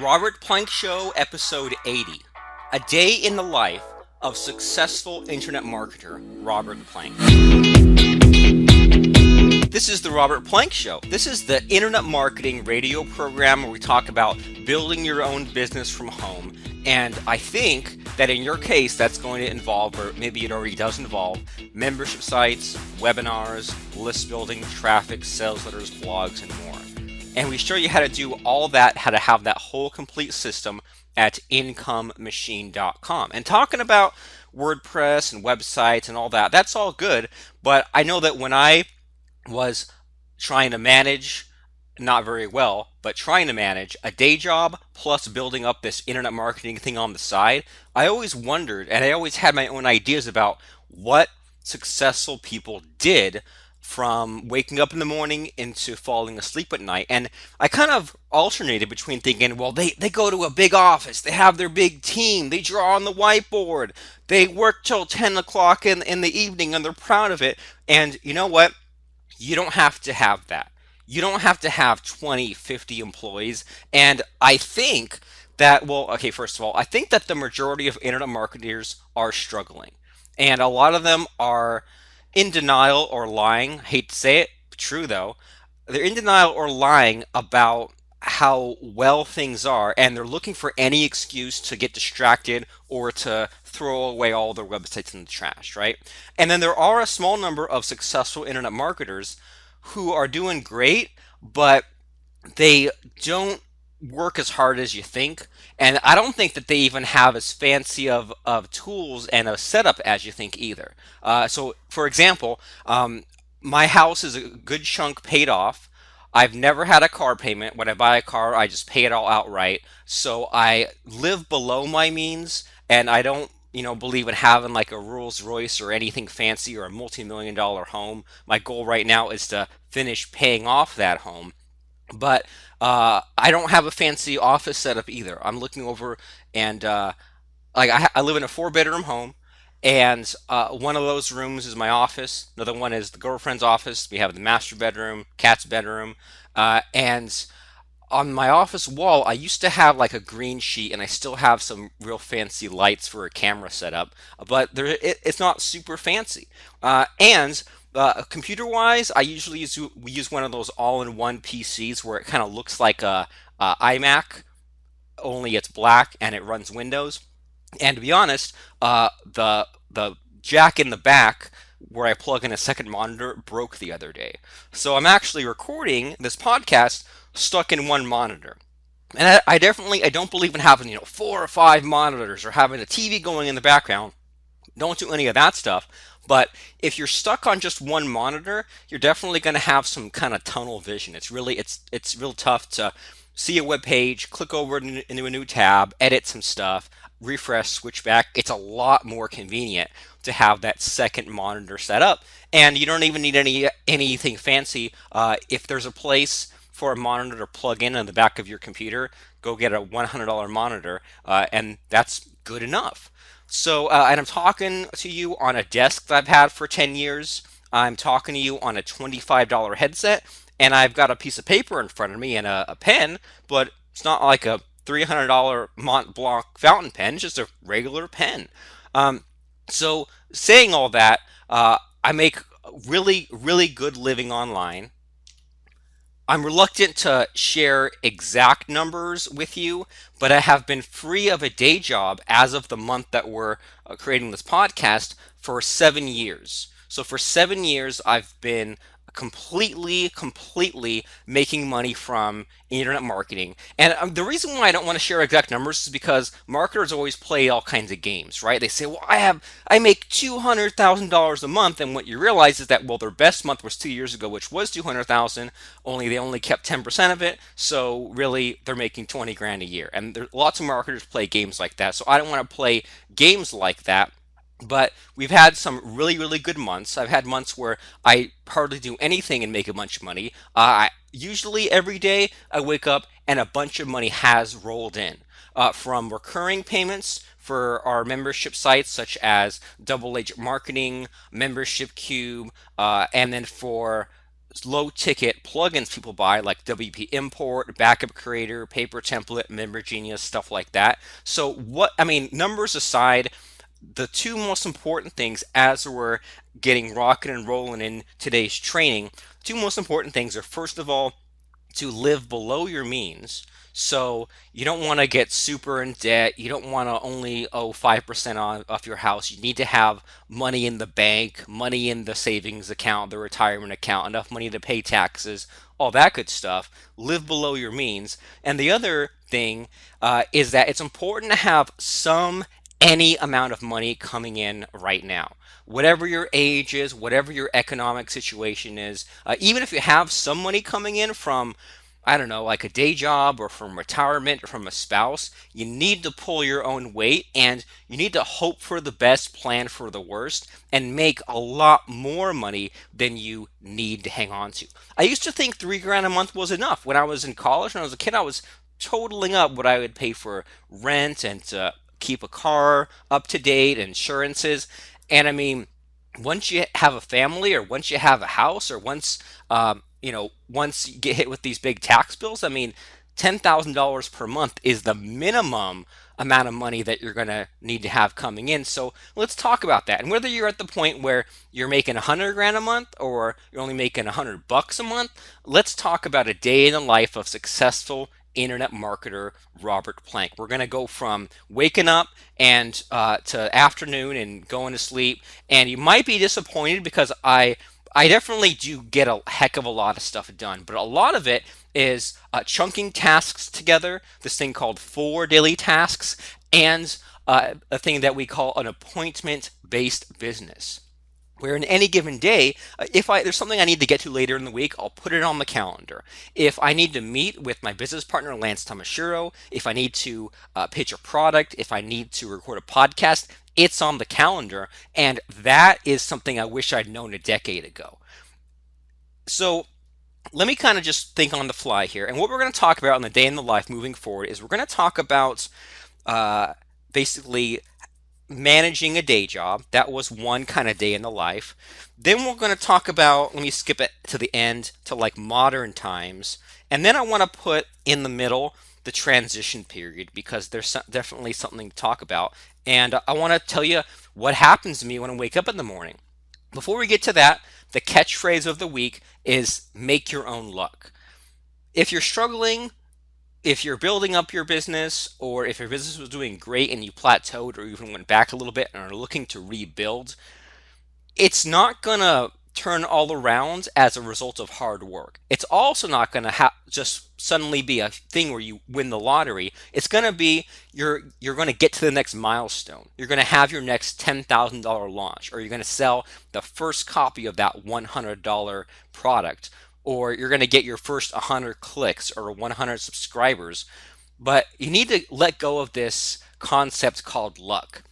Robert Plank Show, episode 80. A day in the life of successful internet marketer Robert Plank. This is the Robert Plank Show. This is the internet marketing radio program where we talk about building your own business from home. And I think that in your case, that's going to involve, or maybe it already does involve, membership sites, webinars, list building, traffic, sales letters, blogs, and more. And we show you how to do all that, how to have that whole complete system at incomemachine.com. And talking about WordPress and websites and all that, that's all good. But I know that when I was trying to manage, not very well, but trying to manage a day job plus building up this internet marketing thing on the side, I always wondered and I always had my own ideas about what successful people did from waking up in the morning into falling asleep at night. And I kind of alternated between thinking, well, they go to a big office, they have their big team, they draw on the whiteboard, they work till 10 o'clock in the evening and they're proud of it. And you know what? You don't have to have that. You don't have to have 20, 50 employees. And I think that, well, okay, first of all, I think that the majority of internet marketers are struggling. And a lot of them are in denial or lying. Hate to say it, true though. They're in denial or lying about how well things are, and they're looking for any excuse to get distracted or to throw away all their websites in the trash, right? And then there are a small number of successful internet marketers who are doing great, but they don't work as hard as you think. And I don't think that they even have as fancy of tools and a setup as you think either. So, for example, my house is a good chunk paid off. I've never had a car payment. When I buy a car, I just pay it all outright. So I live below my means, and I don't, believe in having like a Rolls Royce or anything fancy or a multi-million dollar home. My goal right now is to finish paying off that home. But I don't have a fancy office setup either. I'm looking over and I live in a four-bedroom home, and one of those rooms is my office. Another one is the girlfriend's office. We have the master bedroom, cat's bedroom, and on my office wall, I used to have like a green sheet, and I still have some real fancy lights for a camera setup, but it's not super fancy. And computer-wise, we use one of those all-in-one PCs where it kind of looks like a iMac, only it's black and it runs Windows. And to be honest, the jack in the back where I plug in a second monitor broke the other day. So I'm actually recording this podcast stuck in one monitor. And I don't believe in having, four or five monitors or having a TV going in the background. Don't do any of that stuff. But if you're stuck on just one monitor, you're definitely going to have some kind of tunnel vision. It's real tough to see a web page, click over into a new tab, edit some stuff, refresh, switch back. It's a lot more convenient to have that second monitor set up, and you don't even need anything fancy. If there's a place for a monitor to plug in the back of your computer, go get a $100 monitor, and that's good enough. So, and I'm talking to you on a desk that I've had for 10 years. I'm talking to you on a $25 headset, and I've got a piece of paper in front of me and a pen, but it's not like a $300 Mont Blanc fountain pen. It's just a regular pen. So, saying all that, I make really, really good living online. I'm reluctant to share exact numbers with you, but I have been free of a day job as of the month that we're creating this podcast for 7 years. So for 7 years, I've been completely making money from internet marketing. And the reason why I don't want to share exact numbers is because marketers always play all kinds of games, right? They say, well, I make $200,000 a month, and what you realize is that, well, their best month was 2 years ago, which was 200,000. Only they only kept 10% of it, so really they're making 20 grand a year. And there lots of marketers play games like that, so I don't want to play games like that. But we've had some really, really good months. I've had months where I hardly do anything and make a bunch of money. Usually every day I wake up and a bunch of money has rolled in from recurring payments for our membership sites such as Double Agent Marketing, Membership Cube, and then for low ticket plugins people buy like WP Import, Backup Creator, Paper Template, Member Genius, stuff like that. So numbers aside, the two most important things as we're getting rocking and rolling in today's training, two most important things are, first of all, to live below your means. So you don't want to get super in debt. You don't want to only owe 5% off your house. You need to have money in the bank, money in the savings account, the retirement account, enough money to pay taxes, all that good stuff. Live below your means. And the other thing is that it's important to have any amount of money coming in right now. Whatever your age is, whatever your economic situation is, even if you have some money coming in from, I don't know, like a day job or from retirement or from a spouse, you need to pull your own weight, and you need to hope for the best, plan for the worst, and make a lot more money than you need to hang on to. I used to think 3 grand a month was enough. When I was in college, when I was a kid, I was totaling up what I would pay for rent and to keep a car up to date, insurances. And once you have a family, or once you have a house, or once you get hit with these big tax bills, $10,000 per month is the minimum amount of money that you're going to need to have coming in. So let's talk about that. And whether you're at the point where you're making 100 grand a month or you're only making $100 a month, let's talk about a day in the life of successful internet marketer Robert Plank. We're going to go from waking up and to afternoon and going to sleep. And you might be disappointed because I definitely do get a heck of a lot of stuff done, but a lot of it is chunking tasks together, this thing called 4 daily tasks, and a thing that we call an appointment-based business, where in any given day, if there's something I need to get to later in the week, I'll put it on the calendar. If I need to meet with my business partner, Lance Tomashiro, if I need to pitch a product, if I need to record a podcast, it's on the calendar. And that is something I wish I'd known a decade ago. So let me kind of just think on the fly here. And what we're going to talk about in the day in the life moving forward is we're going to talk about uh, basically managing a day job. That was one kind of day in the life. Then we're going to talk about, let me skip it to the end, to like modern times. And then I want to put in the middle the transition period, because there's definitely something to talk about. And I want to tell you what happens to me when I wake up in the morning. Before we get to that, the catchphrase of the week is make your own luck. If you're struggling, if you're building up your business, or if your business was doing great and you plateaued or even went back a little bit and are looking to rebuild, it's not going to turn all around as a result of hard work. It's also not going to just suddenly be a thing where you win the lottery. It's going to be you're going to get to the next milestone. You're going to have your next $10,000 launch, or you're going to sell the first copy of that $100 product, or you're going to get your first 100 clicks or 100 subscribers. But you need to let go of this concept called luck.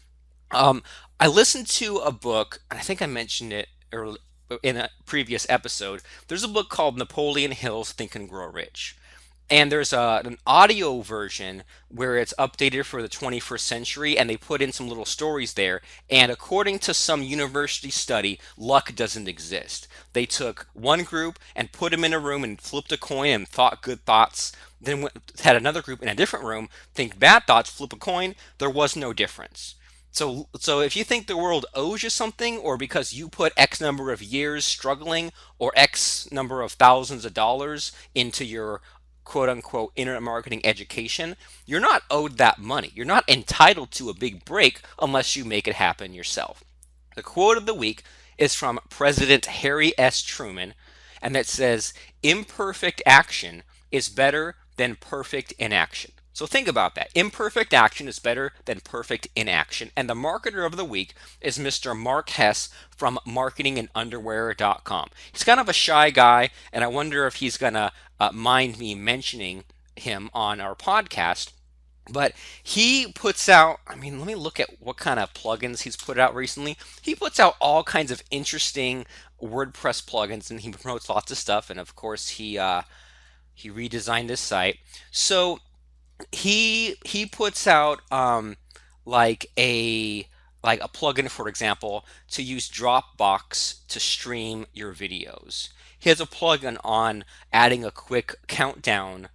Um, I listened to a book, and I think I mentioned it in a previous episode. There's a book called Napoleon Hill's Think and Grow Rich. And there's an audio version where it's updated for the 21st century, and they put in some little stories there. And according to some university study, luck doesn't exist. They took one group and put them in a room and flipped a coin and thought good thoughts. Then had another group in a different room think bad thoughts, flip a coin. There was no difference. So if you think the world owes you something, or because you put X number of years struggling, or X number of thousands of dollars into your quote unquote internet marketing education, you're not owed that money. You're not entitled to a big break unless you make it happen yourself. The quote of the week is from President Harry S. Truman, and that says, imperfect action is better than perfect inaction. So think about that. Imperfect action is better than perfect inaction. And the marketer of the week is Mr. Mark Hess from marketingandunderwear.com. He's kind of a shy guy, and I wonder if he's going to mind me mentioning him on our podcast. But he puts out, let me look at what kind of plugins he's put out recently. He puts out all kinds of interesting WordPress plugins, and he promotes lots of stuff. And of course, he redesigned his site. So he puts out like a plugin, for example, to use Dropbox to stream your videos. He has a plugin on adding a quick countdown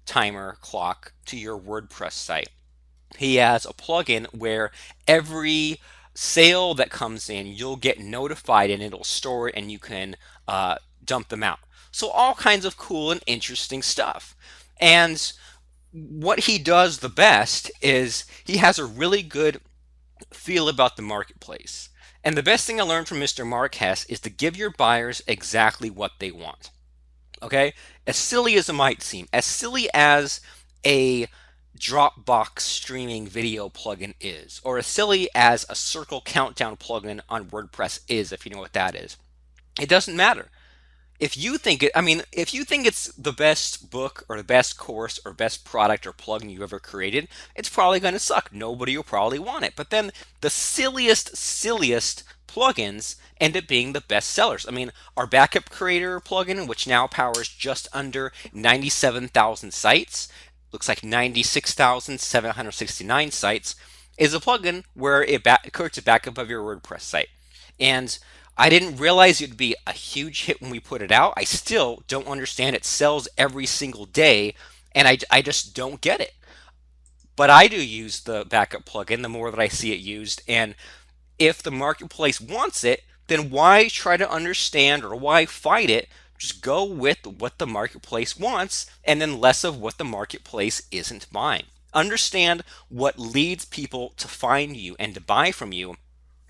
timer clock to your WordPress site. He has a plugin where every sale that comes in, you'll get notified and it'll store it and you can dump them out. So all kinds of cool and interesting stuff. And what he does the best is he has a really good feel about the marketplace. And the best thing I learned from Mr. Mark Hess is to give your buyers exactly what they want. Okay? As silly as it might seem, as silly as a Dropbox streaming video plugin is, or as silly as a circle countdown plugin on WordPress is, if you know what that is, it doesn't matter. If you think it's the best book or the best course or best product or plugin you ever created, it's probably going to suck. Nobody will probably want it. But then the silliest plugins end up being the best sellers. Our backup creator plugin, which now powers just under 97,000 sites, looks like 96,769 sites, is a plugin where it creates a backup of your WordPress site. And I didn't realize it'd be a huge hit when we put it out. I still don't understand. It sells every single day, and I just don't get it. But I do use the backup plugin the more that I see it used. And if the marketplace wants it, then why try to understand or why fight it? Just go with what the marketplace wants and then less of what the marketplace isn't buying. Understand what leads people to find you and to buy from you.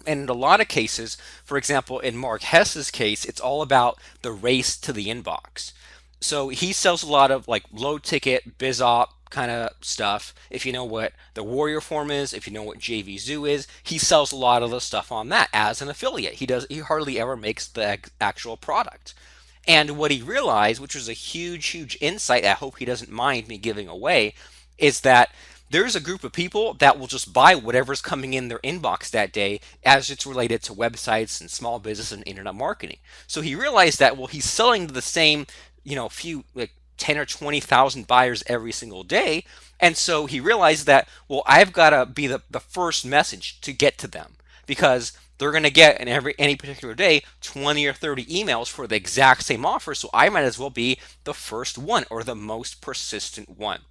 And in a lot of cases, for example, in Mark Hess's case, it's all about the race to the inbox. So he sells a lot of like low ticket, biz op kind of stuff. If you know what the Warrior Form is, if you know what JV Zoo is, he sells a lot of the stuff on that as an affiliate. He hardly ever makes the actual product. And what he realized, which was a huge insight, I hope he doesn't mind me giving away, is that there's a group of people that will just buy whatever's coming in their inbox that day as it's related to websites and small business and internet marketing. So he realized that, well, he's selling to the same, few, like 10 or 20,000 buyers every single day. And so he realized that, well, I've got to be the first message to get to them because they're going to get in any particular day 20 or 30 emails for the exact same offer. So I might as well be the first one or the most persistent one.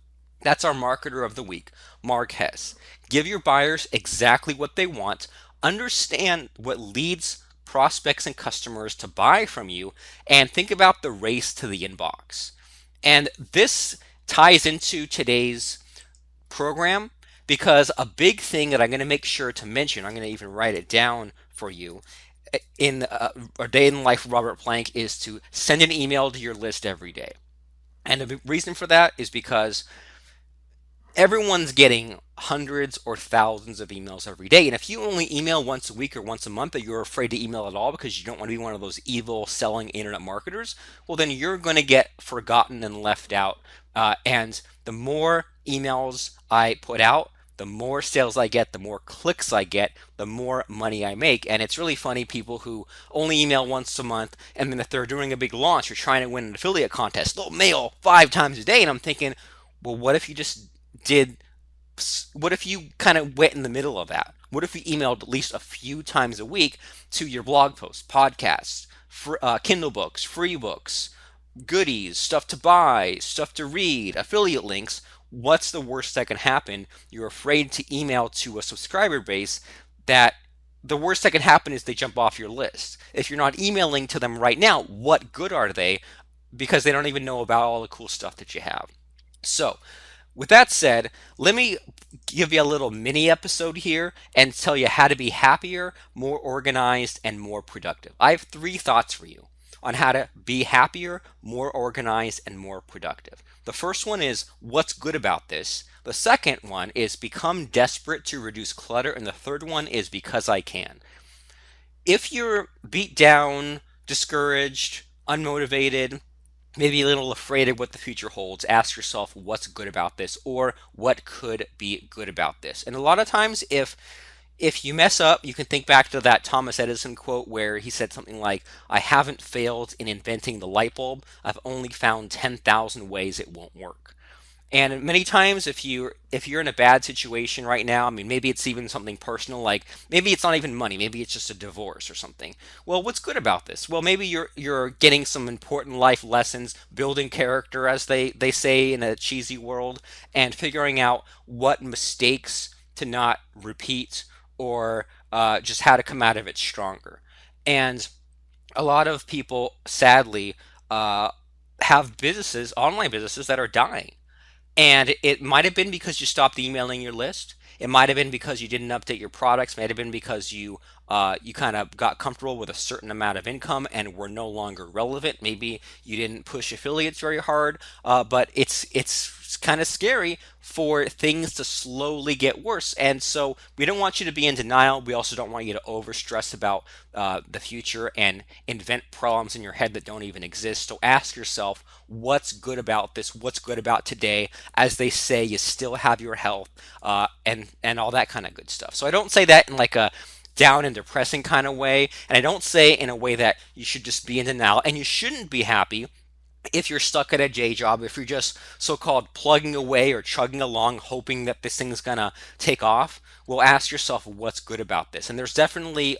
That's our marketer of the week, Mark Hess. Give your buyers exactly what they want. Understand what leads prospects and customers to buy from you, and think about the race to the inbox. And this ties into today's program because a big thing that I'm going to make sure to mention, I'm going to even write it down for you, in a day in the life of Robert Plank is to send an email to your list every day. And the reason for that is because everyone's getting hundreds or thousands of emails every day. And if you only email once a week or once a month, or you're afraid to email at all because you don't want to be one of those evil selling internet marketers, well, then you're going to get forgotten and left out. And the more emails I put out, the more sales I get, the more clicks I get, the more money I make. And it's really funny, people who only email once a month, and then if they're doing a big launch or trying to win an affiliate contest, they'll mail 5 times a day. And I'm thinking, well, what if you kind of went in the middle of that? What if you emailed at least a few times a week to your blog posts, podcasts, Kindle books, free books, goodies, stuff to buy, stuff to read, affiliate links? What's the worst that can happen? You're afraid to email to a subscriber base that the worst that can happen is they jump off your list. If you're not emailing to them right now, what good are they? Because they don't even know about all the cool stuff that you have. So, with that said, let me give you a little mini episode here and tell you how to be happier, more organized, and more productive. I have 3 thoughts for you on how to be happier, more organized, and more productive. The first one is, what's good about this? The second one is, become desperate to reduce clutter. And the third one is, because I can. If you're beat down, discouraged, unmotivated, maybe a little afraid of what the future holds, ask yourself, what's good about this, or what could be good about this? And a lot of times, if you mess up, you can think back to that Thomas Edison quote where he said something like, I haven't failed in inventing the light bulb, I've only found 10,000 ways it won't work. And many times, if you're in a bad situation right now, I mean, maybe it's even something personal, like maybe it's not even money, maybe it's just a divorce or something. Well, what's good about this? Well, maybe you're getting some important life lessons, building character, as they say in a cheesy world, and figuring out what mistakes to not repeat, or just how to come out of it stronger. And a lot of people, sadly, uh, have businesses, online businesses, that are dying, and it might have been because you stopped emailing your list. It might have been because you didn't update your products. It might have been because you kind of got comfortable with a certain amount of income and were no longer relevant. Maybe you didn't push affiliates very hard. But it's kind of scary for things to slowly get worse. And so we don't want you to be in denial. We also don't want you to overstress about the future and invent problems in your head that don't even exist. So ask yourself, what's good about this? What's good about today? As they say, you still have your health, and all that kind of good stuff. So I don't say that in like a down and depressing kind of way, and I don't say in a way that you should just be in denial and you shouldn't be happy if you're stuck at a day job, if you're just so-called plugging away or chugging along hoping that this thing's gonna take off. Well, ask yourself, what's good about this? And there's definitely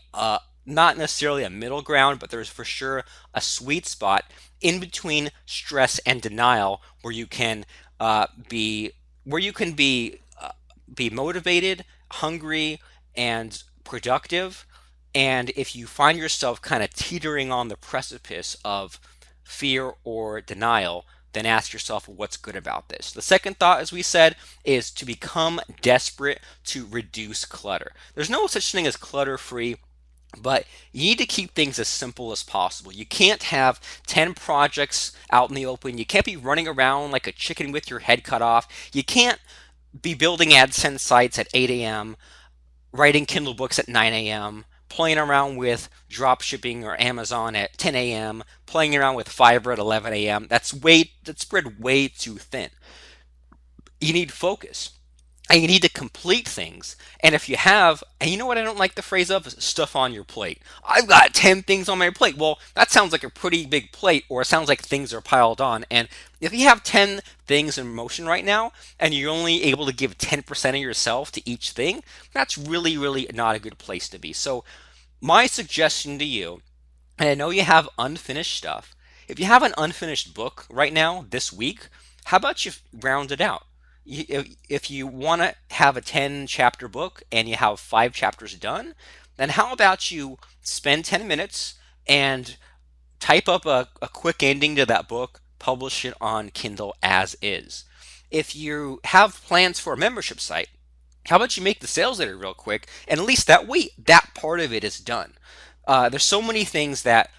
not necessarily a middle ground, but there's for sure a sweet spot in between stress and denial, where you can be where you can be motivated, hungry, and productive. And if you find yourself kind of teetering on the precipice of fear or denial, then ask yourself, what's good about this? The second thought, as we said, is to become desperate to reduce clutter. There's no such thing as clutter free, but you need to keep things as simple as possible. You can't have 10 projects out in the open. You can't be running around like a chicken with your head cut off. You can't be building AdSense sites at 8 a.m., writing Kindle books at 9 a.m., playing around with drop shipping or Amazon at 10 a.m., playing around with Fiverr at 11 a.m. That's spread way too thin. You need focus. And you need to complete things. And if you have, and you know what I don't like the phrase of? Stuff on your plate. I've got 10 things on my plate. Well, that sounds like a pretty big plate, or it sounds like things are piled on. And if you have 10 things in motion right now, and you're only able to give 10% of yourself to each thing, that's really, really not a good place to be. So, my suggestion to you, and I know you have unfinished stuff. If you have an unfinished book right now, this week, how about you round it out? If you want to have a 10 chapter book and you have 5 chapters done, then how about you spend 10 minutes and type up a quick ending to that book, publish it on Kindle as is. If you have plans for a membership site, how about you make the sales letter real quick, and at least that way, that part of it is done. There's so many things that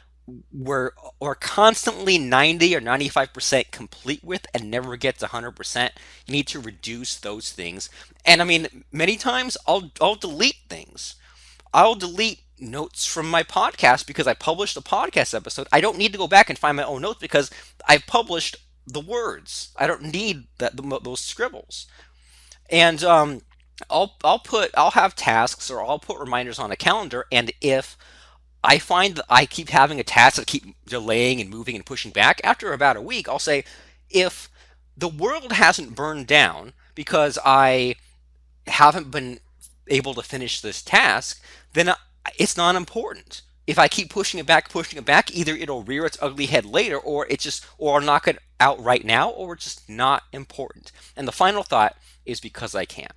we're constantly 90 or 95% complete with and never get to 100%. You need to reduce those things. And I mean, many times I'll delete things. I'll delete notes from my podcast because I published a podcast episode. I don't need to go back and find my own notes because I've published the words. I don't need those scribbles. And I'll have tasks, or I'll put reminders on a calendar. And if I find that I keep having a task that keep delaying and moving and pushing back, after about a week, I'll say, if the world hasn't burned down because I haven't been able to finish this task, then it's not important. If I keep pushing it back, either it'll rear its ugly head later, or I'll knock it out right now, or it's just not important. And the final thought is, because I can.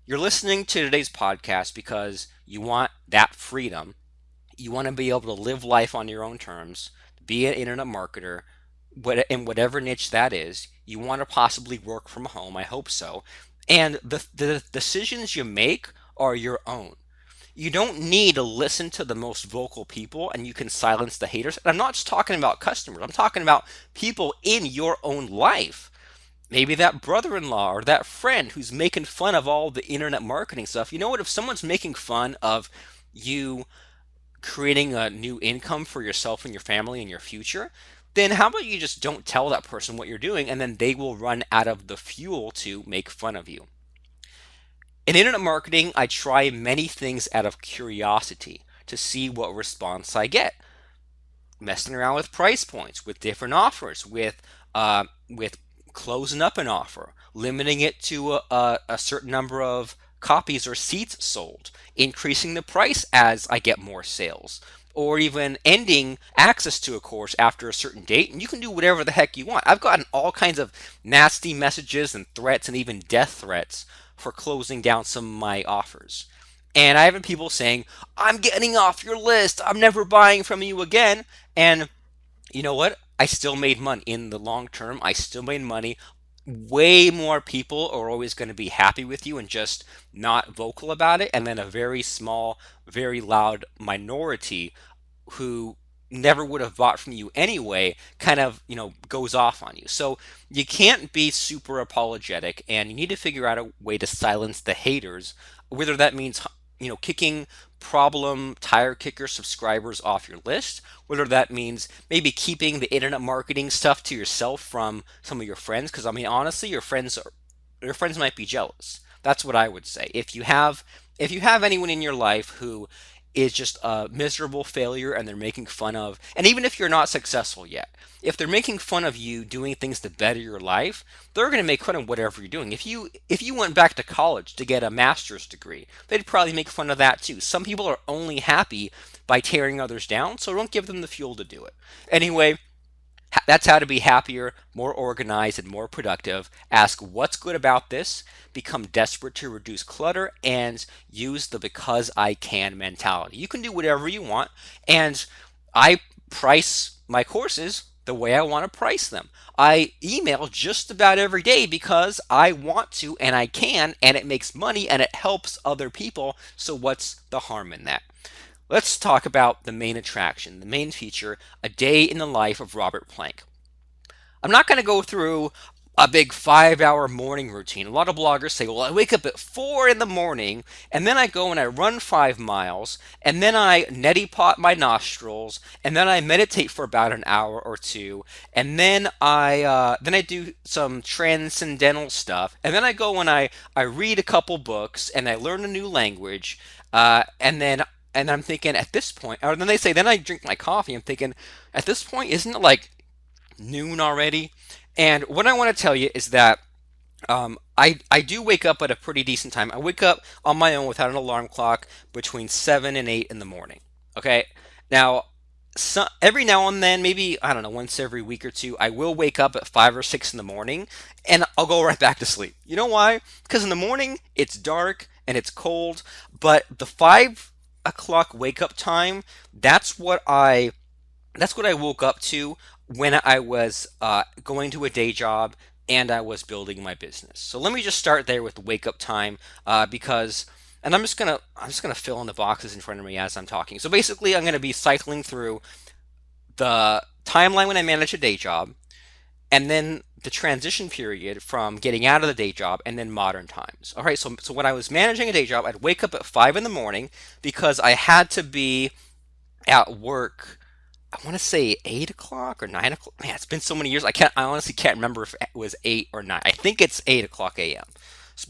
You're listening to today's podcast because you want that freedom. You want to be able to live life on your own terms, be an internet marketer, in whatever niche that is. You want to possibly work from home. I hope so. And the decisions you make are your own. You don't need to listen to the most vocal people, and you can silence the haters. And I'm not just talking about customers. I'm talking about people in your own life. Maybe that brother-in-law or that friend who's making fun of all the internet marketing stuff. You know what? If someone's making fun of you creating a new income for yourself and your family and your future, then how about you just don't tell that person what you're doing, and then they will run out of the fuel to make fun of you. In internet marketing, I try many things out of curiosity to see what response I get. Messing around with price points, with different offers, with closing up an offer, limiting it to a certain number of copies or seats sold, increasing the price as I get more sales, or even ending access to a course after a certain date. And you can do whatever the heck you want. I've gotten all kinds of nasty messages and threats and even death threats for closing down some of my offers. And I have people saying, I'm getting off your list. I'm never buying from you again. And you know what? I still made money in the long term. I still made money. Way more people are always going to be happy with you and just not vocal about it. And then a very small, very loud minority who never would have bought from you anyway kind of goes off on you. So you can't be super apologetic, and you need to figure out a way to silence the haters, whether that means kicking problem tire kicker subscribers off your list, whether that means maybe keeping the internet marketing stuff to yourself from some of your friends, because I mean honestly your friends might be jealous. That's what I would say. If you have anyone in your life who is just a miserable failure and they're making fun of, and even if you're not successful yet, if they're making fun of you doing things to better your life, they're going to make fun of whatever you're doing. If you went back to college to get a master's degree, they'd probably make fun of that too. Some people are only happy by tearing others down, so don't give them the fuel to do it. Anyway, that's how to be happier, more organized, and more productive. Ask what's good about this, become desperate to reduce clutter, and use the because I can mentality. You can do whatever you want, and I price my courses the way I want to price them. I email just about every day because I want to and I can, and it makes money and it helps other people. So, what's the harm in that? Let's talk about the main attraction, the main feature, a day in the life of Robert Plank. I'm not going to go through a big 5 hour morning routine. A lot of bloggers say, well, I wake up at 4 in the morning and then I go and I run 5 miles and then I neti pot my nostrils and then I meditate for about an hour or two and then I do some transcendental stuff and then I go and I read a couple books and I learn a new language and I'm thinking at this point, or then they say, then I drink my coffee. I'm thinking, at this point, isn't it like noon already? And what I want to tell you is that I do wake up at a pretty decent time. I wake up on my own without an alarm clock between 7 and 8 in the morning. Okay. Now, every now and then, maybe, I don't know, once every week or two, I will wake up at 5 or 6 in the morning and I'll go right back to sleep. You know why? Because in the morning, it's dark and it's cold, but the 5 o'clock wake up time, that's what I woke up to when I was going to a day job and I was building my business. So let me just start there with the wake up time because, and I'm just gonna fill in the boxes in front of me as I'm talking. So basically, I'm gonna be cycling through the timeline when I manage a day job, and then the transition period from getting out of the day job and then modern times. All right, so when I was managing a day job, I'd wake up at 5 in the morning because I had to be at work. I want to say 8 o'clock or 9 o'clock. Man, it's been so many years. I honestly can't remember if it was 8 or 9. I think it's 8 o'clock a.m.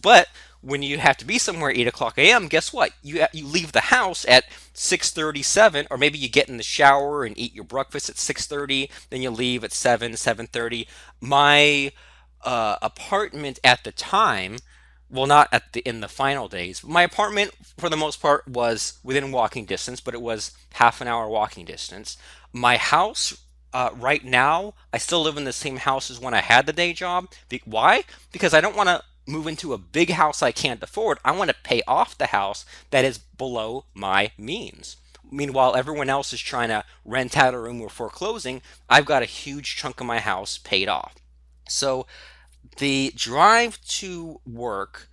But when you have to be somewhere at 8 o'clock a.m., guess what? You leave the house at 6:37, or maybe you get in the shower and eat your breakfast at 6:30. Then you leave at 7:30. My apartment at the time, well, not in the final days. My apartment, for the most part, was within walking distance, but it was half an hour walking distance. My house, right now, I still live in the same house as when I had the day job. Why? Because I don't want to move into a big house I can't afford. I want to pay off the house that is below my means. Meanwhile, everyone else is trying to rent out a room or foreclosing. I've got a huge chunk of my house paid off. So the drive to work,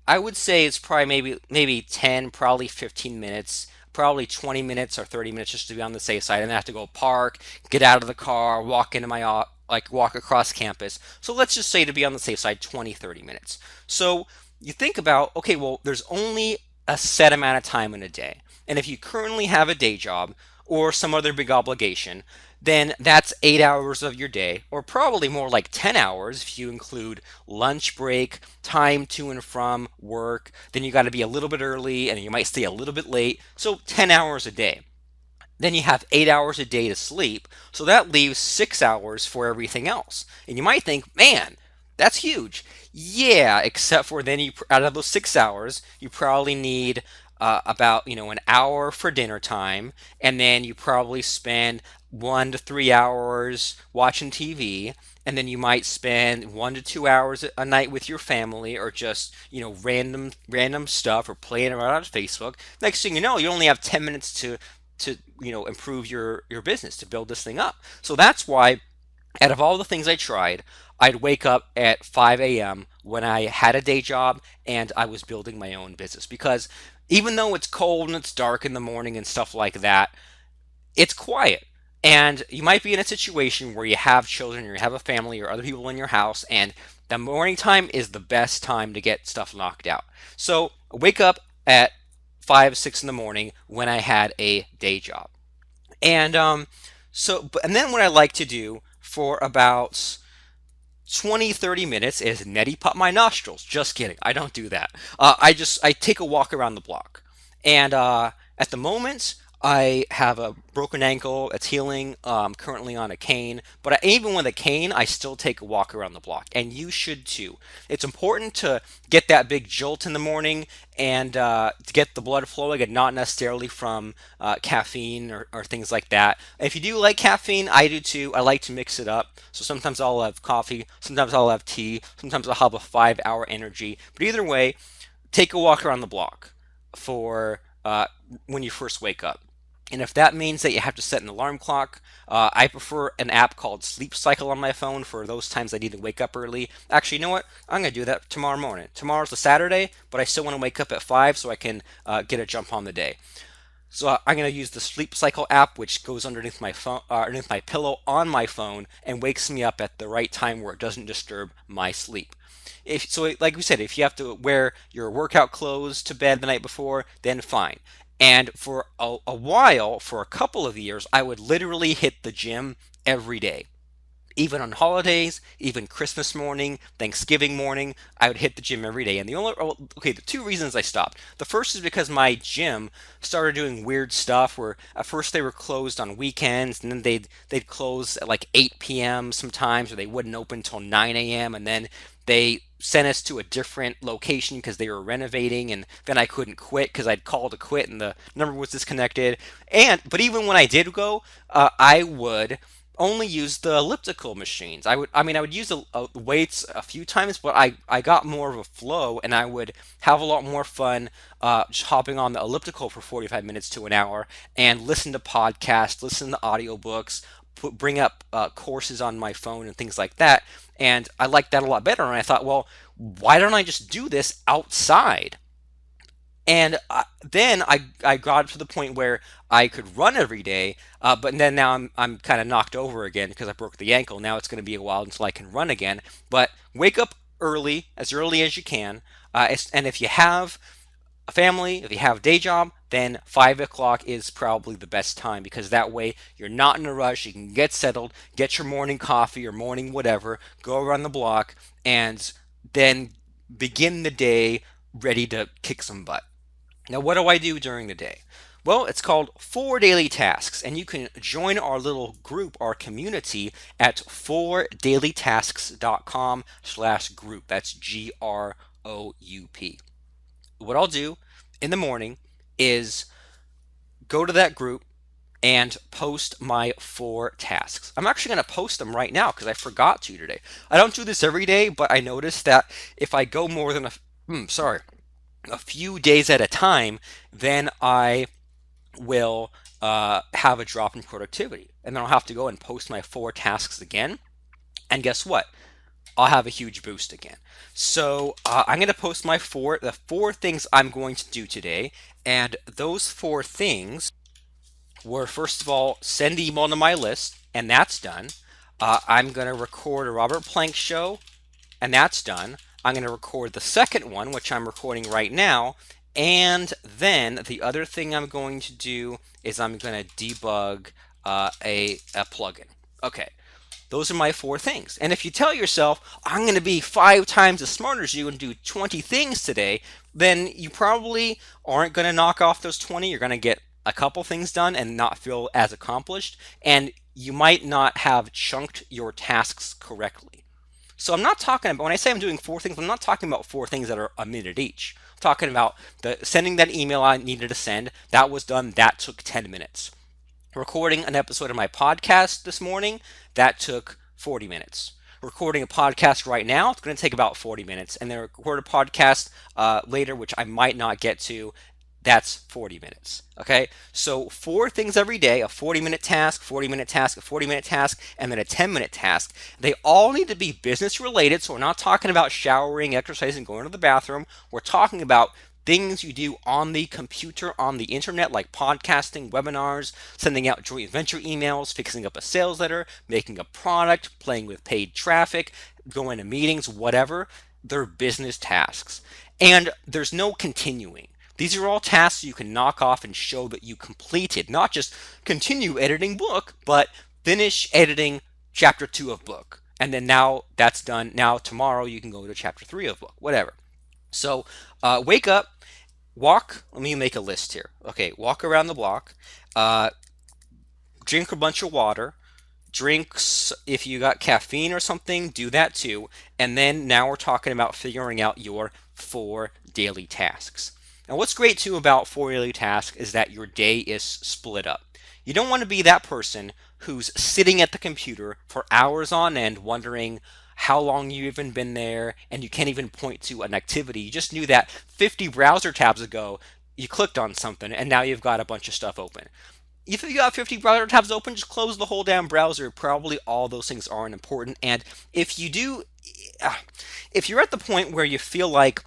I would say it's probably maybe 10, probably 15 minutes, probably 20 minutes or 30 minutes just to be on the safe side. And I have to go park, get out of the car, walk into my walk across campus. So let's just say, to be on the safe side, 20, 30 minutes. So you think about, okay, well, there's only a set amount of time in a day. And if you currently have a day job or some other big obligation, then that's 8 hours of your day, or probably more like 10 hours if you include lunch break, time to and from work. Then you got to be a little bit early and you might stay a little bit late. So 10 hours a day. Then you have 8 hours a day to sleep. So that leaves 6 hours for everything else. And you might think, man, that's huge. Yeah, except for then you out of those 6 hours, you probably need about an hour for dinner time, and then you probably spend 1 to 3 hours watching TV, and then you might spend 1 to 2 hours a night with your family, or just random stuff, or playing around on Facebook. Next thing you know, you only have 10 minutes to improve your business, to build this thing up. So that's why out of all the things I tried, I'd wake up at 5 a.m. when I had a day job and I was building my own business. Because even though it's cold and it's dark in the morning and stuff like that, it's quiet. And you might be in a situation where you have children or you have a family or other people in your house, and the morning time is the best time to get stuff knocked out. So I wake up at 5, 6 in the morning when I had a day job. And and then what I like to do for about 20, 30 minutes is neti pot my nostrils. Just kidding. I don't do that. I take a walk around the block. And at the moment, I have a broken ankle. It's healing. Currently on a cane. But even with a cane, I still take a walk around the block. And you should too. It's important to get that big jolt in the morning and to get the blood flowing, and not necessarily from caffeine or things like that. If you do like caffeine, I do too. I like to mix it up. So sometimes I'll have coffee, sometimes I'll have tea, sometimes I'll have a 5 hour energy. But either way, take a walk around the block for when you first wake up. And if that means that you have to set an alarm clock, I prefer an app called Sleep Cycle on my phone for those times I need to wake up early. Actually, you know what? I'm going to do that tomorrow morning. Tomorrow's a Saturday, but I still want to wake up at 5 so I can get a jump on the day. So I'm going to use the Sleep Cycle app, which goes underneath my phone, underneath my pillow on my phone, and wakes me up at the right time where it doesn't disturb my sleep. Like we said, if you have to wear your workout clothes to bed the night before, then fine. And for a while, for a couple of years, I would literally hit the gym every day. Even on holidays, even Christmas morning, Thanksgiving morning, I would hit the gym every day. And the two reasons I stopped. The first is because my gym started doing weird stuff where at first they were closed on weekends, and then they'd close at like 8 p.m. sometimes, or they wouldn't open until 9 a.m. And then they sent us to a different location because they were renovating, and then I couldn't quit because I'd called to quit and the number was disconnected. But even when I did go, I would only use the elliptical machines. I would use weights a few times, but I got more of a flow, and I would have a lot more fun just hopping on the elliptical for 45 minutes to an hour and listen to podcasts, listen to audiobooks, bring up courses on my phone and things like that. And I liked that a lot better. And I thought, well, why don't I just do this outside? And then I got to the point where I could run every day, but then now I'm kind of knocked over again because I broke the ankle. Now it's going to be a while until I can run again. But wake up early as you can, and if you have a family, if you have a day job, then 5 o'clock is probably the best time, because that way you're not in a rush. You can get settled, get your morning coffee or morning whatever, go around the block, and then begin the day ready to kick some butt. Now, what do I do during the day? Well, it's called 4 Daily Tasks, and you can join our little group, our community, at 4dailytasks.com/group. That's GROUP. What I'll do in the morning is go to that group and post my 4 tasks. I'm actually going to post them right now because I forgot to today. I don't do this every day, but I noticed that if I go more than a few days at a time, then I will have a drop in productivity. And then I'll have to go and post my 4 tasks again. And guess what? I'll have a huge boost again. So I'm going to post the 4 things I'm going to do today. And those 4 things were, first of all, send email to my list, and that's done. I'm going to record a Robert Plank show, and that's done. I'm going to record the second one, which I'm recording right now. And then the other thing I'm going to do is I'm going to debug a plugin. Okay, those are my 4 things. And if you tell yourself, I'm going to be 5 times as smart as you and do 20 things today, then you probably aren't going to knock off those 20. You're going to get a couple things done and not feel as accomplished. And you might not have chunked your tasks correctly. So I'm not talking about, when I say I'm doing four things, I'm not talking about four things that are a minute each. I'm talking about the sending that email I needed to send. That was done. That took 10 minutes. Recording an episode of my podcast this morning, that took 40 minutes. Recording a podcast right now, it's going to take about 40 minutes. And then record a podcast later, which I might not get to, that's 40 minutes. Okay, so four things every day: a 40-minute task, 40-minute task, a 40-minute task, and then a 10-minute task. They all need to be business related. So we're not talking about showering, exercising, going to the bathroom. We're talking about things you do on the computer, on the internet, like podcasting, webinars, sending out joint venture emails, fixing up a sales letter, making a product, playing with paid traffic, going to meetings, whatever. They're business tasks. And there's no continuing. These are all tasks you can knock off and show that you completed, not just continue editing book, but finish editing chapter 2 of book. And then now that's done. Now tomorrow you can go to chapter 3 of book, whatever. So wake up, walk. Let me make a list here. Okay, walk around the block, uh, drink a bunch of water, drinks, if you got caffeine or something, do that too. And then now we're talking about figuring out your four daily tasks. Now, what's great too about four daily tasks is that your day is split up. You don't want to be that person who's sitting at the computer for hours on end wondering how long you've even been there, and you can't even point to an activity. You just knew that 50 browser tabs ago you clicked on something and now you've got a bunch of stuff open. If you got 50 browser tabs open, just close the whole damn browser. Probably all those things aren't important. And if you do, if you're at the point where you feel like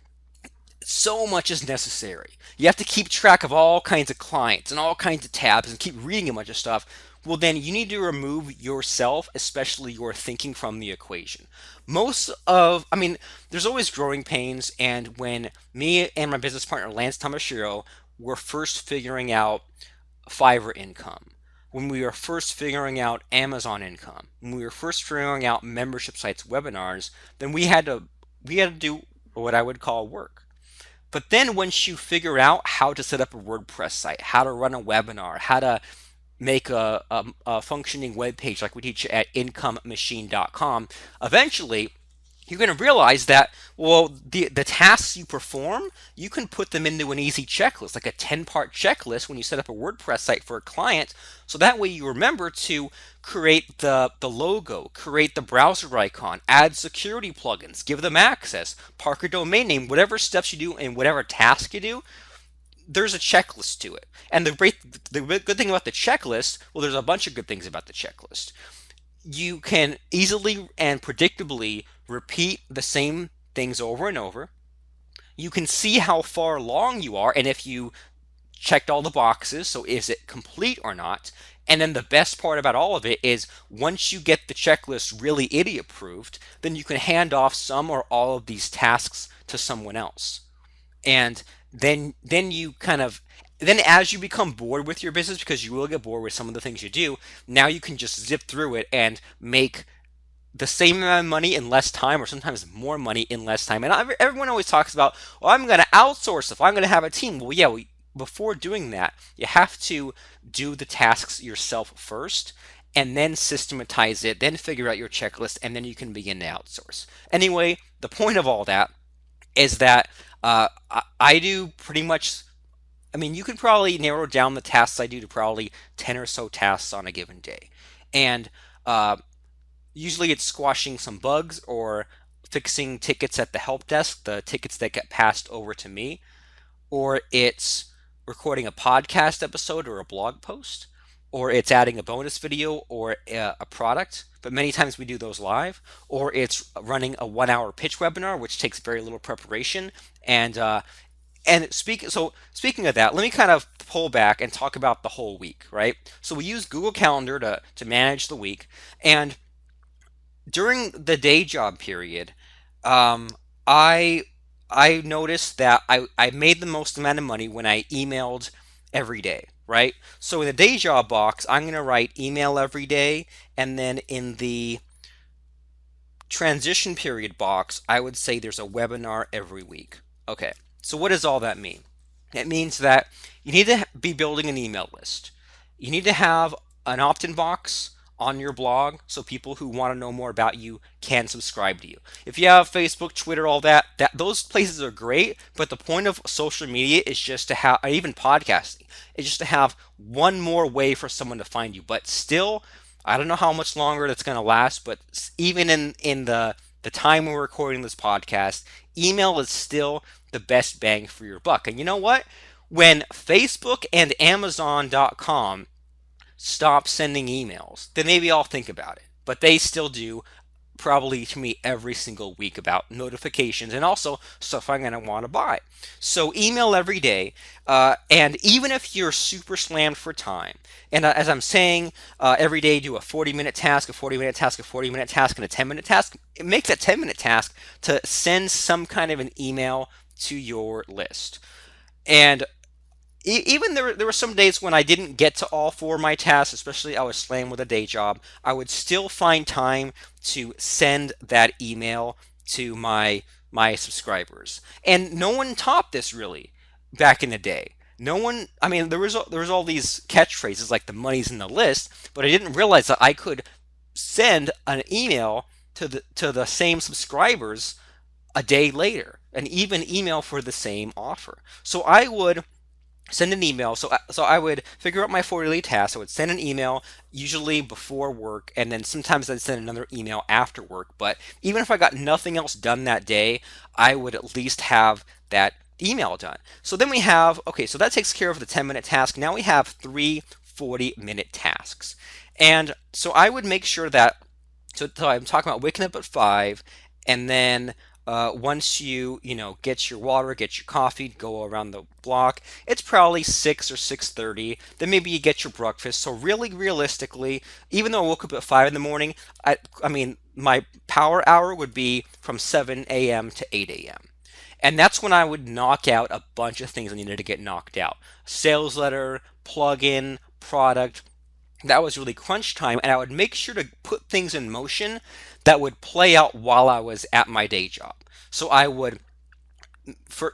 so much is necessary, you have to keep track of all kinds of clients and all kinds of tabs and keep reading a bunch of stuff, well, then you need to remove yourself, especially your thinking, from the equation. I mean, there's always growing pains. And when me and my business partner, Lance Tamashiro, were first figuring out Fiverr income, when we were first figuring out Amazon income, when we were first figuring out membership sites, webinars, then we had to do what I would call work. But then once you figure out how to set up a WordPress site, how to run a webinar, how to make a functioning web page like we teach at incomemachine.com, eventually you're going to realize that, well, the tasks you perform, you can put them into an easy checklist, like a 10-part checklist when you set up a WordPress site for a client. So that way you remember to create the logo, create the browser icon, add security plugins, give them access, park a domain name, whatever steps you do and whatever task you do, there's a checklist to it. And the good thing about the checklist, well, there's a bunch of good things about the checklist. You can easily and predictably repeat the same things over and over. You can see how far along you are and if you checked all the boxes, so is it complete or not? And then the best part about all of it is once you get the checklist really idiot proofed, then you can hand off some or all of these tasks to someone else. And then you kind of, then as you become bored with your business, because you will get bored with some of the things you do, now you can just zip through it and make the same amount of money in less time, or sometimes more money in less time. And everyone always talks about, well, I'm going to outsource if I'm going to have a team. Well, yeah, before doing that, you have to do the tasks yourself first, and then systematize it, then figure out your checklist, and then you can begin to outsource. Anyway, the point of all that is that I do pretty much, I mean, you could probably narrow down the tasks I do to probably 10 or so tasks on a given day. And uh, usually it's squashing some bugs or fixing tickets at the help desk, the tickets that get passed over to me, or it's recording a podcast episode or a blog post, or it's adding a bonus video or a product. But many times we do those live, or it's running a 1 hour pitch webinar, which takes very little preparation. And speaking of that, let me kind of pull back and talk about the whole week, right? So we use Google Calendar to manage the week, and during the day job period, um, I I noticed that I made the most amount of money when I emailed every day, right? So in the day job box, I'm going to write email every day, and then in the transition period box, I would say there's a webinar every week. Okay, so what does all that mean? It means that you need to be building an email list. You need to have an opt-in box on your blog so people who want to know more about you can subscribe to you. If you have Facebook, Twitter, all that those places are great, but the point of social media is just to have, even podcasting, is just to have one more way for someone to find you. But still, I don't know how much longer that's going to last, but even in the time we're recording this podcast, email is still the best bang for your buck. And you know what? When Facebook and Amazon.com stop sending emails, then maybe I'll think about it. But they still do, probably to me every single week, about notifications and also stuff I'm going to want to buy. So email every day. And even if you're super slammed for time, and as I'm saying, every day do a 40-minute task, a 40-minute task, a 40-minute task, and a 10-minute task, it makes a 10-minute task to send some kind of an email to your list. And even there were some days when I didn't get to all four of my tasks, especially I was slammed with a day job. I would still find time to send that email to my subscribers. And no one taught this really back in the day. No one, I mean, there was all these catchphrases like the money's in the list, but I didn't realize that I could send an email to the same subscribers a day later, and even email for the same offer. So I would send an email. So I would figure out my 40 daily tasks. I would send an email, usually before work, and then sometimes I'd send another email after work. But even if I got nothing else done that day, I would at least have that email done. So then we have, okay, so that takes care of the 10-minute task. Now we have three 40-minute tasks. And so I would make sure that, so I'm talking about waking up at 5, and then once you get your water, get your coffee, go around the block, it's probably 6 or 6:30. Then maybe you get your breakfast. So really, realistically, even though I woke up at 5 in the morning, I mean my power hour would be from 7 a.m. to 8 a.m. And that's when I would knock out a bunch of things I needed to get knocked out. Sales letter, plugin, product. That was really crunch time, and I would make sure to put things in motion that would play out while I was at my day job. So I would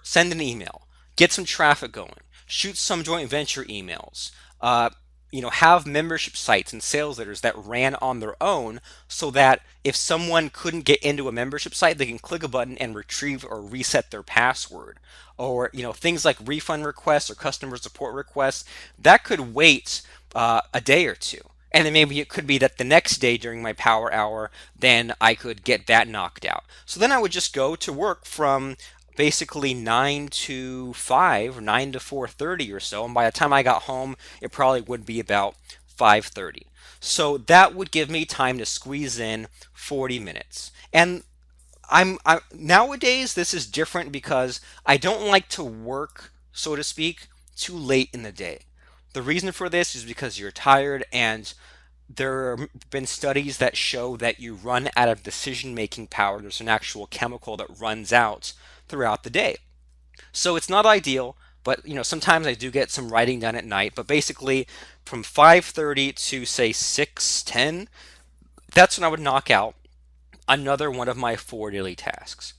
send an email, get some traffic going, shoot some joint venture emails, have membership sites and sales letters that ran on their own, so that if someone couldn't get into a membership site, they can click a button and retrieve or reset their password. Or things like refund requests or customer support requests that could wait a day or two. And then maybe it could be that the next day during my power hour, then I could get that knocked out. So then I would just go to work from basically 9 to 5 or 9 to 4:30 or so. And by the time I got home, it probably would be about 5:30. So that would give me time to squeeze in 40 minutes. And nowadays this is different because I don't like to work, so to speak, too late in the day. The reason for this is because you're tired, and there have been studies that show that you run out of decision making power. There's an actual chemical that runs out throughout the day. So it's not ideal, but sometimes I do get some writing done at night. But basically from 5:30 to say 6:10, that's when I would knock out another one of my four daily tasks.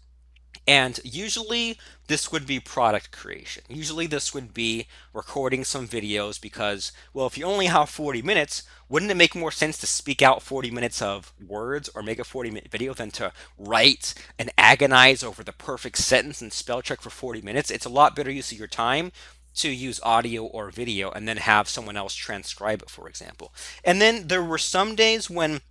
And usually this would be product creation. Usually this would be recording some videos because, well, if you only have 40 minutes, wouldn't it make more sense to speak out 40 minutes of words or make a 40-minute video than to write and agonize over the perfect sentence and spell check for 40 minutes? It's a lot better use of your time to use audio or video and then have someone else transcribe it, for example. And then there were some days when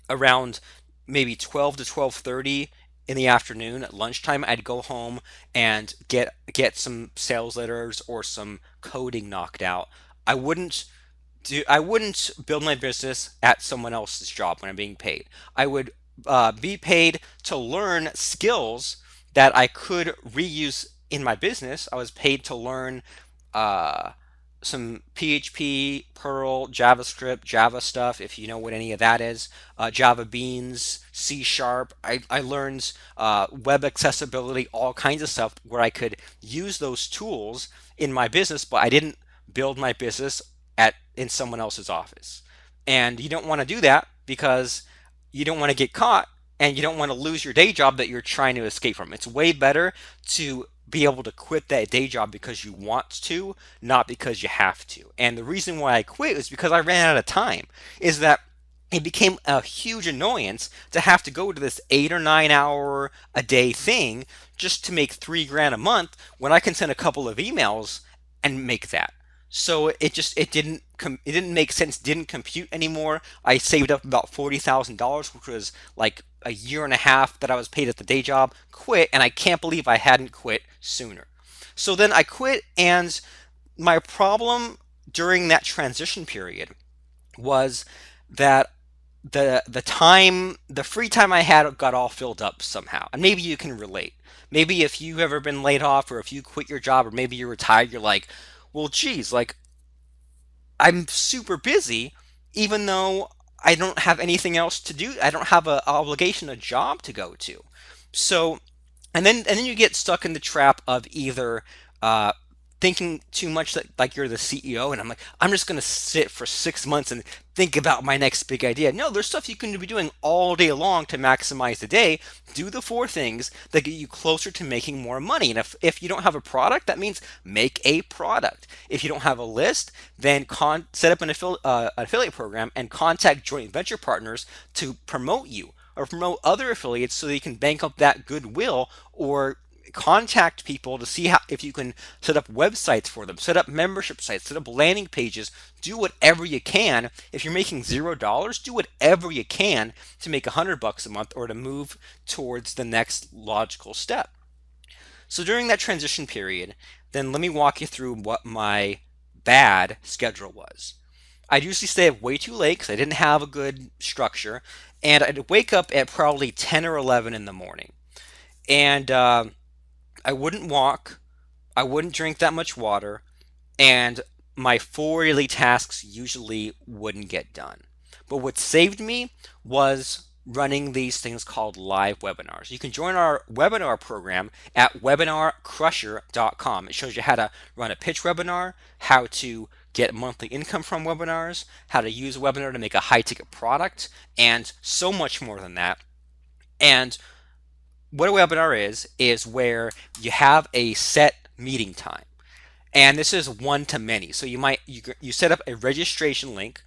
around maybe 12 to 12:30 in the afternoon at lunchtime, I'd go home and get some sales letters or some coding knocked out. I wouldn't build my business at someone else's job when I'm being paid. I would be paid to learn skills that I could reuse in my business. I was paid to learn uh, some PHP, Perl, JavaScript, Java stuff, if you know what any of that is, Java Beans, C Sharp. I learned web accessibility, all kinds of stuff where I could use those tools in my business, but I didn't build my business in someone else's office. And you don't want to do that because you don't want to get caught and you don't want to lose your day job that you're trying to escape from. It's way better to be able to quit that day job because you want to, not because you have to. And the reason why I quit is because I ran out of time. Is that it became a huge annoyance to have to go to this 8 or 9 hour a day thing just to make 3 grand a month when I can send a couple of emails and make that. So it didn't make sense, didn't compute anymore. I saved up about $40,000, which was like a year and a half that I was paid at the day job, quit, and I can't believe I hadn't quit sooner. So then I quit, and my problem during that transition period was that the free time I had got all filled up somehow. And maybe you can relate. Maybe if you've ever been laid off, or if you quit your job, or maybe you're retired, you're like, well, geez, like I'm super busy, even though I don't have anything else to do. I don't have a obligation, a job to go to. So, and then you get stuck in the trap of either uh, thinking too much that like you're the CEO, and I'm like, I'm just gonna sit for 6 months and think about my next big idea. No, there's stuff you can be doing all day long to maximize the day. Do the four things that get you closer to making more money. And if you don't have a product, that means make a product. If you don't have a list, then set up an affiliate program and contact joint venture partners to promote you or promote other affiliates so that you can bank up that goodwill, or contact people to see how if you can set up websites for them, set up membership sites, set up landing pages. Do whatever you can. If you're making $0, do whatever you can to make $100 a month, or to move towards the next logical step. So during that transition period, then let me walk you through what my bad schedule was. I'd usually stay up way too late because I didn't have a good structure, and I'd wake up at probably 10 or 11 in the morning. And I wouldn't walk, I wouldn't drink that much water, and my four daily tasks usually wouldn't get done. But what saved me was running these things called live webinars. You can join our webinar program at webinarcrusher.com. It shows you how to run a pitch webinar, how to get monthly income from webinars, how to use a webinar to make a high ticket product, and so much more than that. And what a webinar is where you have a set meeting time, and this is one to many. So you set up a registration link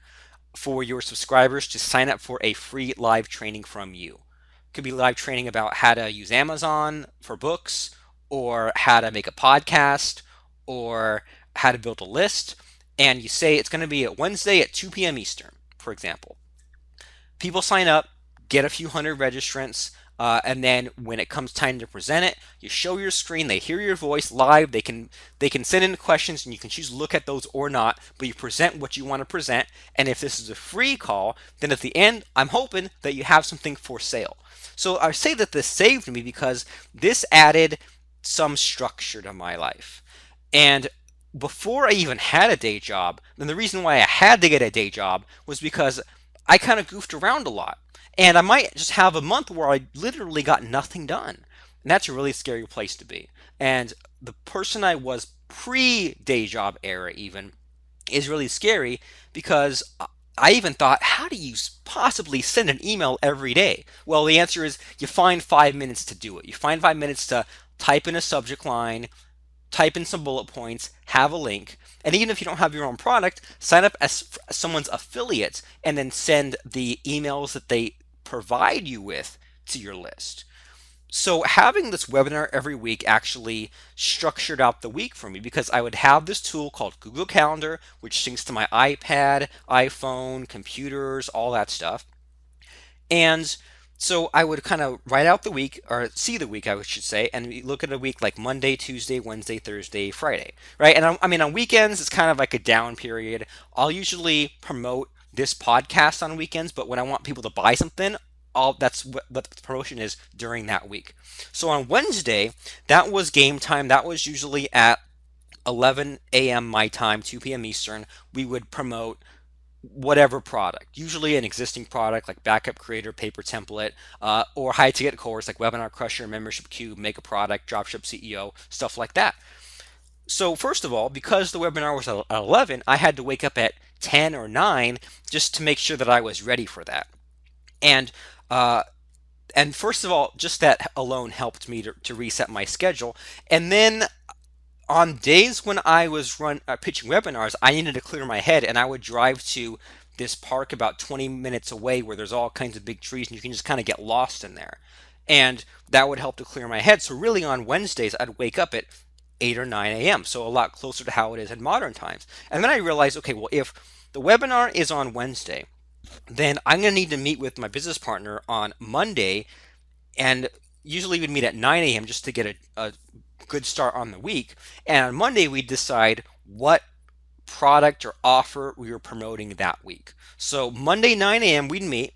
for your subscribers to sign up for a free live training from you. It could be live training about how to use Amazon for books, or how to make a podcast, or how to build a list. And you say it's going to be a Wednesday at 2 p.m. Eastern, for example. People sign up, get a few hundred registrants, and then when it comes time to present it, you show your screen, they hear your voice live, they can send in questions, and you can choose to look at those or not, but you present what you want to present. And if this is a free call, then at the end, I'm hoping that you have something for sale. So I say that this saved me because this added some structure to my life. And before I even had a day job, then the reason why I had to get a day job was because I kind of goofed around a lot. And I might just have a month where I literally got nothing done. And that's a really scary place to be. And the person I was pre day job era, even, is really scary because I even thought, how do you possibly send an email every day? Well, the answer is you find 5 minutes to do it. You find 5 minutes to type in a subject line, type in some bullet points, have a link, and even if you don't have your own product, sign up as someone's affiliate and then send the emails that they provide you with to your list. So having this webinar every week actually structured out the week for me, because I would have this tool called Google Calendar, which syncs to my iPad, iPhone, computers, all that stuff. And so I would kind of write out the week, or see the week, I should say, and look at a week like Monday, Tuesday, Wednesday, Thursday, Friday, right? And I mean, on weekends, it's kind of like a down period. I'll usually promote this podcast on weekends, but when I want people to buy something, that's what the promotion is during that week. So on Wednesday, that was game time. That was usually at 11 a.m. my time, 2 p.m. Eastern. We would promote whatever product, usually an existing product like Backup Creator, Paper Template, or high ticket course like Webinar Crusher, Membership Cube, Make a Product, Dropship CEO, stuff like that. So first of all, because the webinar was at 11, I had to wake up at 10 or 9 just to make sure that I was ready for that. And uh, and first of all, just that alone helped me to reset my schedule. And then on days when I was pitching webinars, I needed to clear my head, and I would drive to this park about 20 minutes away where there's all kinds of big trees and you can just kind of get lost in there. And that would help to clear my head. So really on Wednesdays, I'd wake up at 8 or 9 a.m. So a lot closer to how it is in modern times. And then I realized, okay, well, if the webinar is on Wednesday, then I'm going to need to meet with my business partner on Monday. And usually we'd meet at 9 a.m. just to get a good start on the week. And on Monday, we'd decide what product or offer we were promoting that week. So Monday, 9 a.m., we'd meet.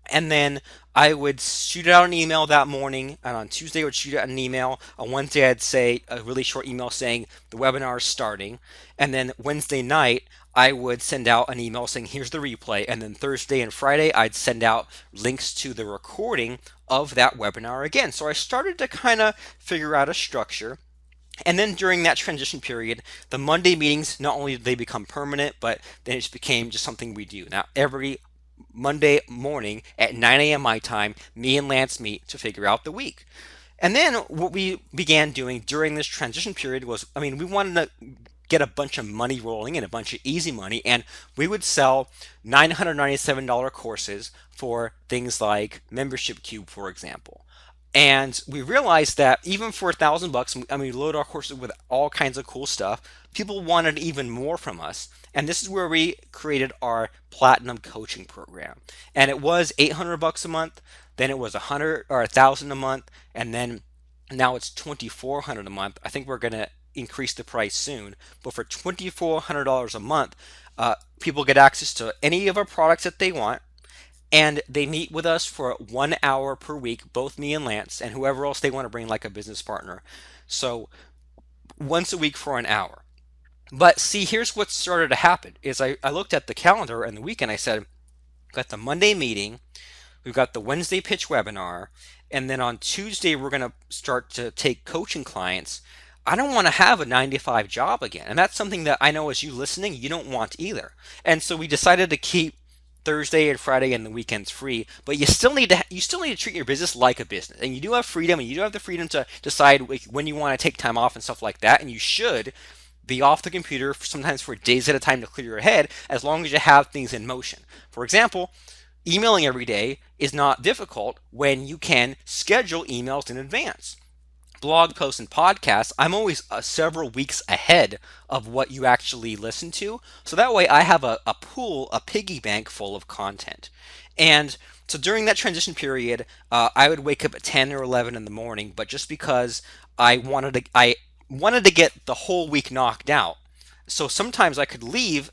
And then I would shoot out an email that morning, and on Tuesday I would shoot out an email. On Wednesday I'd say a really short email saying the webinar is starting, and then Wednesday night I would send out an email saying here's the replay, and then Thursday and Friday I'd send out links to the recording of that webinar again. So I started to kind of figure out a structure. And then during that transition period, the Monday meetings, not only did they become permanent, but then it just became just something we do. Now, every Monday morning at 9 a.m. my time, me and Lance meet to figure out the week. And then what we began doing during this transition period was, we wanted to get a bunch of money rolling in, a bunch of easy money, and we would sell $997 courses for things like Membership Cube, for example. And we realized that even for $1,000, we load our courses with all kinds of cool stuff. People wanted even more from us. And this is where we created our platinum coaching program. And it was $800 a month, then it was 100 or 1,000 a month, and then now it's 2,400 a month. I think we're going to increase the price soon. But for $2,400 a month, people get access to any of our products that they want. And they meet with us for 1 hour per week, both me and Lance, and whoever else they want to bring, like a business partner. So once a week for an hour. But see, here's what started to happen is I looked at the calendar and the weekend. I said, got the Monday meeting, we've got the Wednesday pitch webinar, and then on Tuesday we're going to start to take coaching clients. I don't want to have a 9 to 5 job again. And that's something that I know as you listening, you don't want either. And so we decided to keep Thursday and Friday and the weekends free, but you still need to treat your business like a business, and you do have freedom, and you do have the freedom to decide when you want to take time off and stuff like that, and you should be off the computer sometimes for days at a time to clear your head, as long as you have things in motion. For example, emailing every day is not difficult when you can schedule emails in advance. Blog posts and podcasts, I'm always several weeks ahead of what you actually listen to. So that way I have a pool, a piggy bank full of content. And so during that transition period, I would wake up at 10 or 11 in the morning, but just because I wanted to get the whole week knocked out. So sometimes I could leave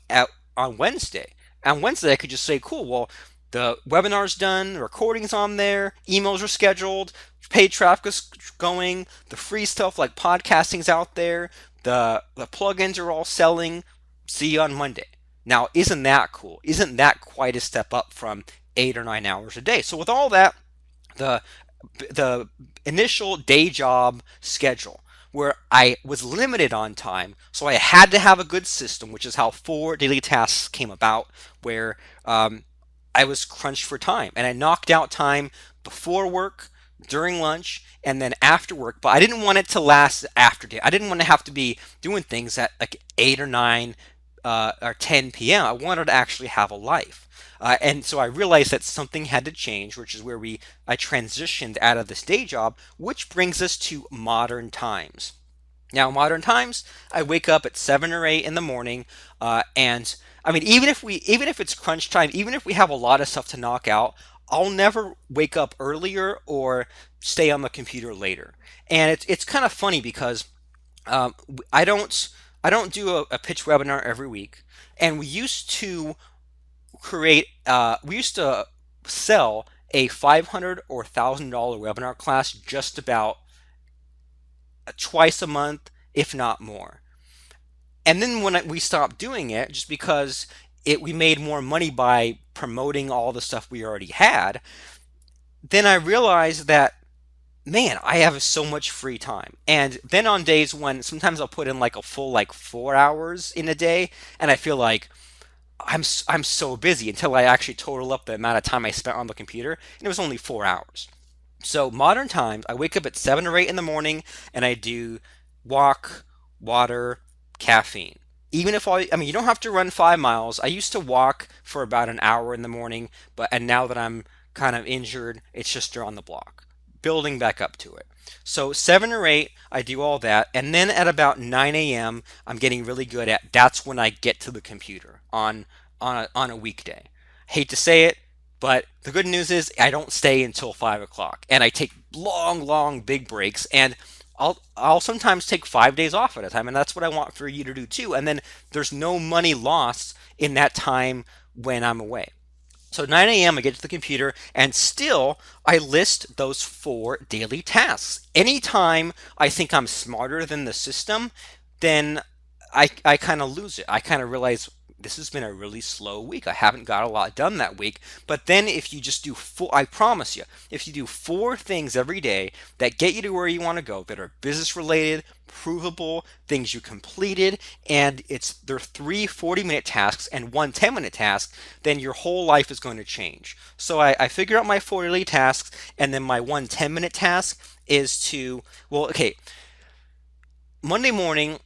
on Wednesday. On Wednesday, I could just say, cool, well, the webinar's done, the recording's on there, emails are scheduled, paid traffic is going, the free stuff like podcasting's out there, the plugins are all selling. See you on Monday. Now, isn't that cool? Isn't that quite a step up from 8 or 9 hours a day? So with all that, the the initial day job schedule where I was limited on time, so I had to have a good system, which is how 4 daily tasks came about, where I was crunched for time, and I knocked out time before work, during lunch, and then after work. But I didn't want it to last after day. I didn't want to have to be doing things at like 8 or 9 or 10 p.m. I wanted to actually have a life. And so I realized that something had to change, which is where I transitioned out of this day job, which brings us to modern times. Now, modern times, I wake up at 7 or 8 in the morning, and even if it's crunch time, even if we have a lot of stuff to knock out, I'll never wake up earlier or stay on the computer later. And it's kind of funny because I don't do a pitch webinar every week, and we used to sell a $500 or $1,000 webinar class just about twice a month, if not more. And then when we stopped doing it, just because we made more money by promoting all the stuff we already had, then I realized that, man, I have so much free time. And then on days when sometimes I'll put in like a full 4 hours in a day, and I feel like I'm so busy until I actually total up the amount of time I spent on the computer, and it was only 4 hours. So modern times, I wake up at 7 or 8 in the morning, and I do walk, water, caffeine. even if I mean, you don't have to run 5 miles. I used to walk for about an hour in the morning, and now that I'm kind of injured, it's just around the block, building back up to it. So 7 or 8, I do all that, and then at about 9 a.m., I'm getting really good at. That's when I get to the computer on a weekday. Hate to say it, but the good news is I don't stay until 5 o'clock, and I take long, long, big breaks, and I'll sometimes take 5 days off at a time, and that's what I want for you to do too. And then there's no money lost in that time when I'm away. So 9 a.m. I get to the computer and still I list those 4 daily tasks. Anytime I think I'm smarter than the system, then I kind of lose it. I kind of realize this has been a really slow week. I haven't got a lot done that week. But then if you just do four, I promise you, if you do 4 things every day that get you to where you want to go, that are business related, provable, things you completed, and they're 3 40-minute tasks and one 10-minute task, then your whole life is going to change. So I figure out my 4 daily tasks, and then my one 10-minute task is to, well, okay, Monday morning,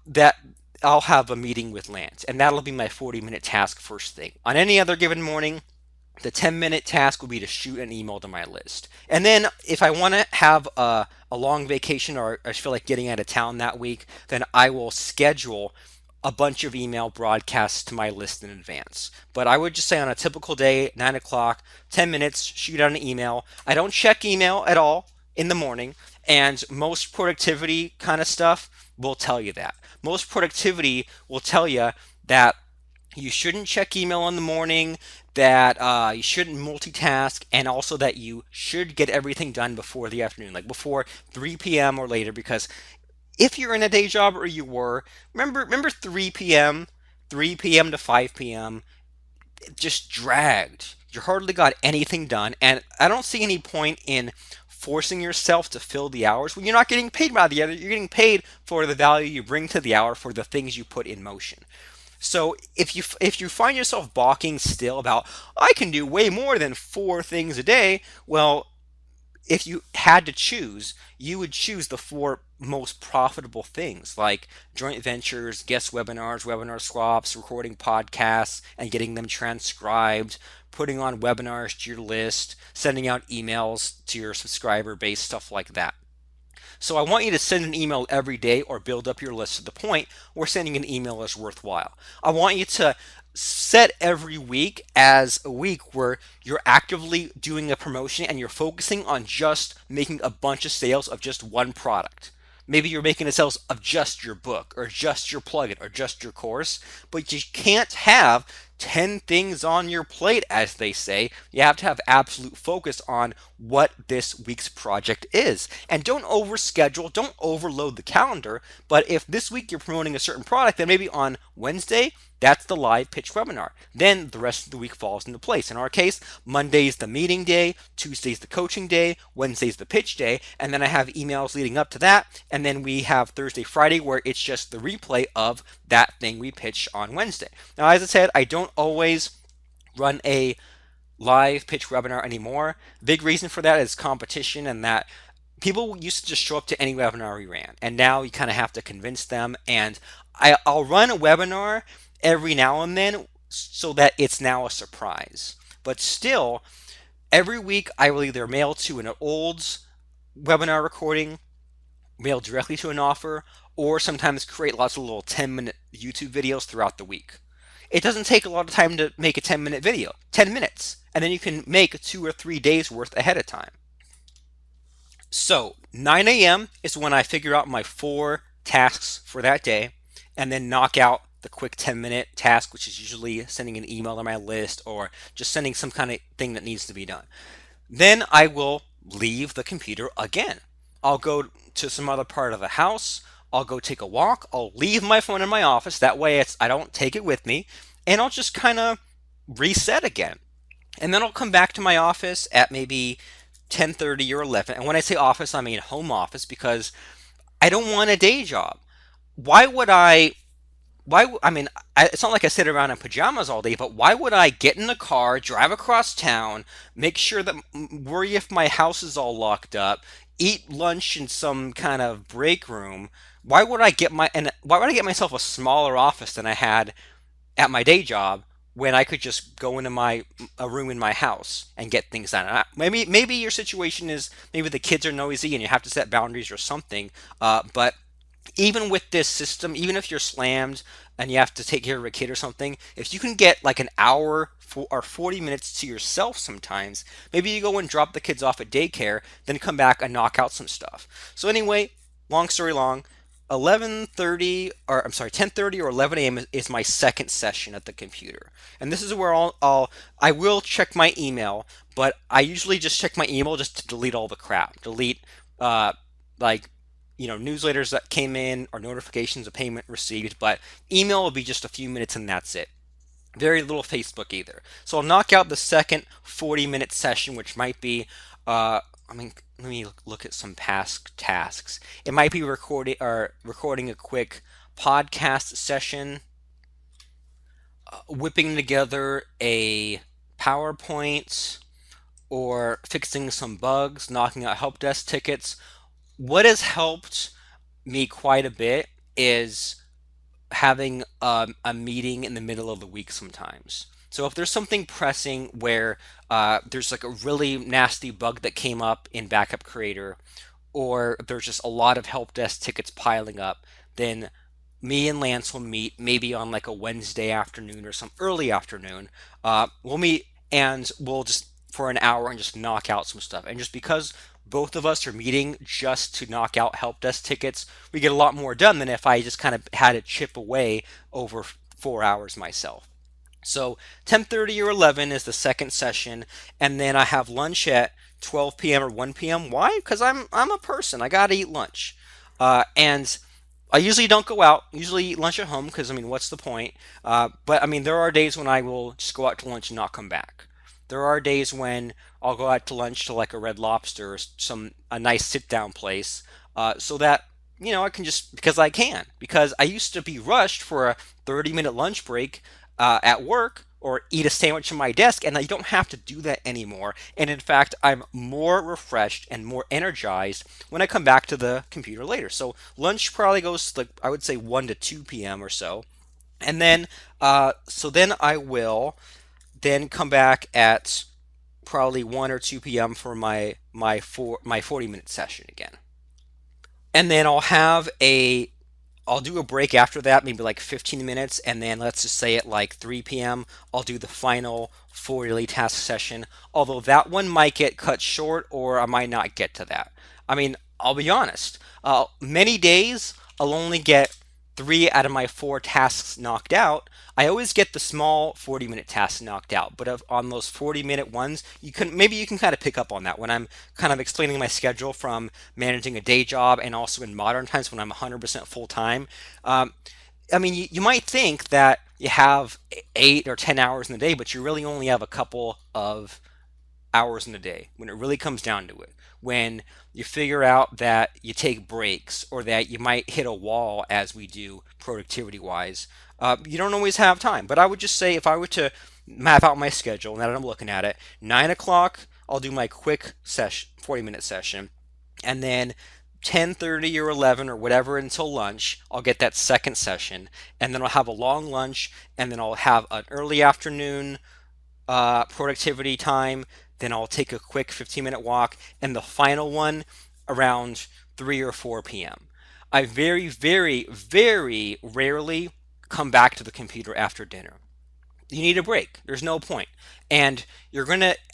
that I'll have a meeting with Lance, and that'll be my 40-minute task first thing. On any other given morning, the 10-minute task will be to shoot an email to my list. And then if I want to have a long vacation, or I feel like getting out of town that week, then I will schedule a bunch of email broadcasts to my list in advance. But I would just say on a typical day, 9 o'clock, 10 minutes, shoot out an email. I don't check email at all in the morning, and most productivity kind of stuff will tell you that. Most productivity will tell you that you shouldn't check email in the morning, that you shouldn't multitask, and also that you should get everything done before the afternoon, like before 3 p.m. or later, because if you're in a day job, or you were, remember 3 p.m., 3 p.m. to 5 p.m., just dragged. You hardly got anything done, and I don't see any point in forcing yourself to fill the hours when you're not getting paid by the other. You're getting paid for the value you bring to the hour, for the things you put in motion. So if you find yourself balking still about, I can do way more than 4 things a day, well, if you had to choose, you would choose the 4 most profitable things, like joint ventures, guest webinars, webinar swaps, recording podcasts and getting them transcribed, putting on webinars to your list, sending out emails to your subscriber base, stuff like that. So I want you to send an email every day, or build up your list to the point where sending an email is worthwhile. I want you to set every week as a week where you're actively doing a promotion and you're focusing on just making a bunch of sales of just one product. Maybe you're making a sales of just your book, or just your plugin, or just your course, but you can't have 10 things on your plate, as they say. You have to have absolute focus on what this week's project is. And don't overschedule, don't overload the calendar. But if this week you're promoting a certain product, then maybe on Wednesday, that's the live pitch webinar. Then the rest of the week falls into place. In our case, Monday's the meeting day, Tuesday's the coaching day, Wednesday's the pitch day, and then I have emails leading up to that. And then we have Thursday, Friday, where it's just the replay of that thing we pitched on Wednesday. Now, as I said, I don't always run a live pitch webinar anymore. Big reason for that is competition, and that people used to just show up to any webinar we ran, and now you kind of have to convince them. And I'll run a webinar every now and then so that it's now a surprise. But still, every week I will either mail to an old webinar recording, mail directly to an offer, or sometimes create lots of little 10-minute YouTube videos throughout the week. It doesn't take a lot of time to make a 10-minute video, 10 minutes, and then you can make 2 or 3 days worth ahead of time. So 9 a.m. is when I figure out my 4 tasks for that day, and then knock out the quick 10-minute task, which is usually sending an email to my list, or just sending some kind of thing that needs to be done. Then I will leave the computer again. I'll go to some other part of the house. I'll go take a walk. I'll leave my phone in my office. That way I don't take it with me. And I'll just kind of reset again. And then I'll come back to my office at maybe 10:30 or 11. And when I say office, I mean home office, because I don't want a day job. Why would I I mean, it's not like I sit around in pajamas all day, but why would I get in the car, drive across town, make sure that, worry if my house is all locked up, eat lunch in some kind of break room, why would I get myself a smaller office than I had at my day job when I could just go into my a room in my house and get things done? Maybe your situation is maybe the kids are noisy and you have to set boundaries or something. But even with this system, even if you're slammed and you have to take care of a kid or something, if you can get like an hour or 40 minutes to yourself sometimes, maybe you go and drop the kids off at daycare, then come back and knock out some stuff. So anyway, long story long, 11:30 or I'm sorry, 10:30 or 11 a.m. is my second session at the computer. And this is where I will check my email, but I usually just check my email just to delete all the crap. Delete uh like newsletters that came in or notifications of payment received, but email will be just a few minutes and that's it. Very little Facebook either. So I'll knock out the second 40-minute session, which might be, I mean, let me look at some past tasks. It might be recording a quick podcast session, whipping together a PowerPoint, or fixing some bugs, knocking out help desk tickets. What has helped me quite a bit is having a meeting in the middle of the week sometimes. So if there's something pressing where there's like a really nasty bug that came up in Backup Creator, or there's just a lot of help desk tickets piling up, then me and Lance will meet maybe on like a Wednesday afternoon or some early afternoon. We'll meet and we'll just for an hour and just knock out some stuff. And just because both of us are meeting just to knock out help desk tickets, we get a lot more done than if I just kind of had to chip away over 4 hours myself. So 10:30 or 11 is the second session, and then I have lunch at 12 p.m. or 1 p.m. Why? Because I'm a person. I gotta eat lunch, and I usually don't go out. Usually eat lunch at home because I mean, what's the point? But I mean, there are days when I will just go out to lunch and not come back. There are days when I'll go out to lunch to like a Red Lobster or a nice sit down place, so that I can just because I can because I used to be rushed for a 30-minute lunch break at work or eat a sandwich on my desk, and I don't have to do that anymore. And in fact, I'm more refreshed and more energized when I come back to the computer later. So lunch probably goes like I would say 1 to 2 p.m. or so, and then then I will then come back at probably 1 or 2 p.m. for my 40-minute session again. And then I'll do a break after that, maybe like 15 minutes, and then let's just say at like 3 p.m., I'll do the final 4 daily task session. Although that one might get cut short, or I might not get to that. I mean, I'll be honest. Many days I'll only get 3 out of my 4 tasks knocked out. I always get the small 40-minute tasks knocked out, but on those 40-minute ones, you can kind of pick up on that when I'm kind of explaining my schedule from managing a day job and also in modern times when I'm 100% full time. Um, I mean, you might think that you have 8 or 10 hours in the day, but you really only have a couple of hours in a day when it really comes down to it. When you figure out that you take breaks or that you might hit a wall as we do productivity wise, you don't always have time. But I would just say if I were to map out my schedule now that I'm looking at it, 9 o'clock, I'll do my quick session, 40-minute session. And then 10:30 or 11 or whatever until lunch, I'll get that second session. And then I'll have a long lunch. And then I'll have an early afternoon productivity time. Then I'll take a quick 15-minute walk, and the final one around 3 or 4 p.m. I very, very, very rarely come back to the computer after dinner. You need a break. There's no point. And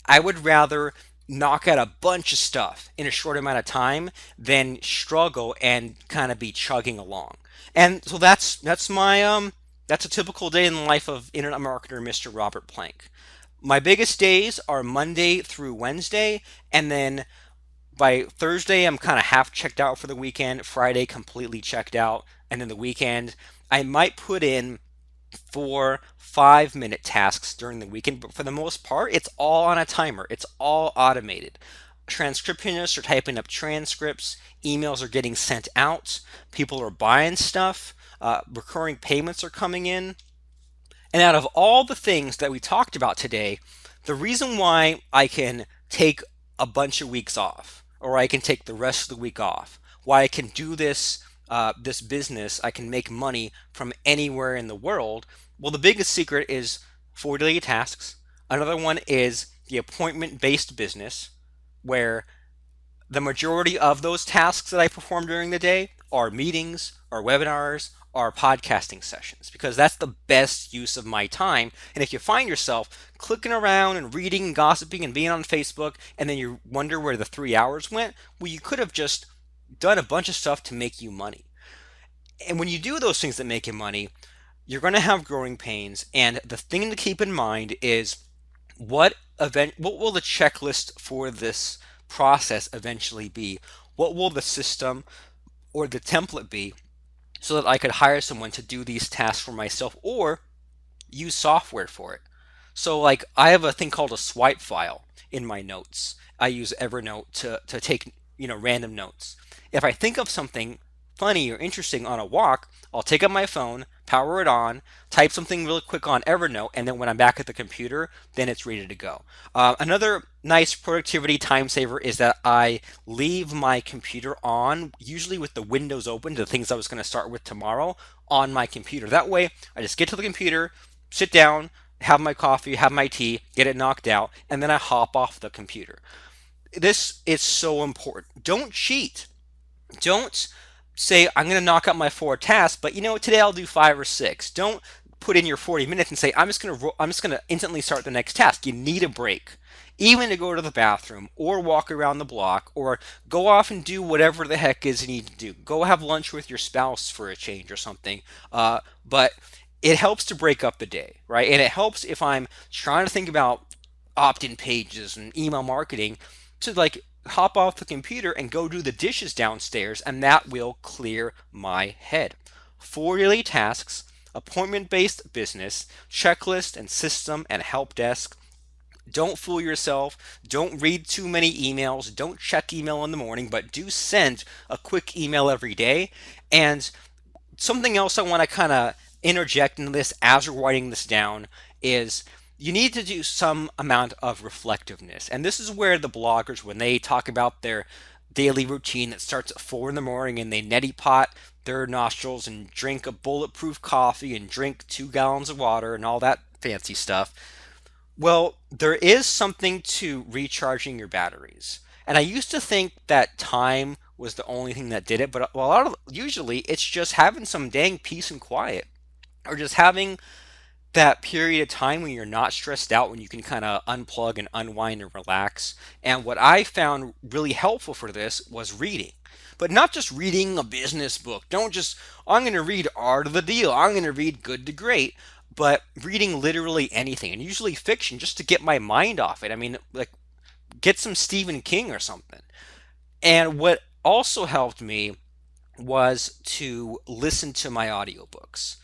I would rather knock out a bunch of stuff in a short amount of time than struggle and kind of be chugging along. And so that's a typical day in the life of internet marketer Mr. Robert Plank. My biggest days are Monday through Wednesday, and then by Thursday I'm kind of half checked out for the weekend, Friday completely checked out, and then the weekend I might put in 4 5-minute tasks during the weekend, but for the most part it's all on a timer. It's all automated. Transcriptionists are typing up transcripts, emails are getting sent out, people are buying stuff, recurring payments are coming in. And out of all the things that we talked about today, the reason why I can take a bunch of weeks off, or I can take the rest of the week off. Why I can do this business, I can make money from anywhere in the world. Well, the biggest secret is 4 daily tasks. Another one is the appointment based business, where the majority of those tasks that I perform during the day are meetings, or webinars, or podcasting sessions, because that's the best use of my time. And if you find yourself clicking around and reading and gossiping and being on Facebook, and then you wonder where the 3 hours went, well, you could have just done a bunch of stuff to make you money. And when you do those things that make you money, you're going to have growing pains. And the thing to keep in mind is what will the checklist for this process eventually be? What will the system or the template be, so that I could hire someone to do these tasks for myself or use software for it? So like I have a thing called a swipe file in my notes. I use Evernote to take, random notes. If I think of something funny or interesting on a walk, I'll take up my phone, power it on, type something really quick on Evernote, and then when I'm back at the computer, then it's ready to go. Another nice productivity time saver is that I leave my computer on, usually with the windows open to the things I was going to start with tomorrow on my computer. That way, I just get to the computer, sit down, have my coffee, have my tea, get it knocked out, and then I hop off the computer. This is so important. Don't cheat. Don't say I'm going to knock out my 4 tasks, but today I'll do 5 or 6. Don't put in your 40 minutes and say I'm just going to instantly start the next task. You need a break, even to go to the bathroom or walk around the block or go off and do whatever the heck is you need to do. Go have lunch with your spouse for a change or something. But it helps to break up the day, right? And it helps if I'm trying to think about opt-in pages and email marketing to like hop off the computer and go do the dishes downstairs, and that will clear my head. 4 daily tasks, appointment-based business, checklist and system and help desk. Don't fool yourself. Don't read too many emails. Don't check email in the morning, but do send a quick email every day. And something else I want to kind of interject into this as we're writing this down is you need to do some amount of reflectiveness. And this is where the bloggers, when they talk about their daily routine that starts at 4 in the morning and they neti pot their nostrils and drink a bulletproof coffee and drink 2 gallons of water and all that fancy stuff. Well, there is something to recharging your batteries. And I used to think that time was the only thing that did it, but usually it's just having some dang peace and quiet, or just having that period of time when you're not stressed out, when you can kind of unplug and unwind and relax. And what I found really helpful for this was reading. But not just reading a business book. Don't just, I'm going to read Art of the Deal. I'm going to read Good to Great. But reading literally anything, and usually fiction, just to get my mind off it. I mean, like, get some Stephen King or something. And what also helped me was to listen to my audiobooks.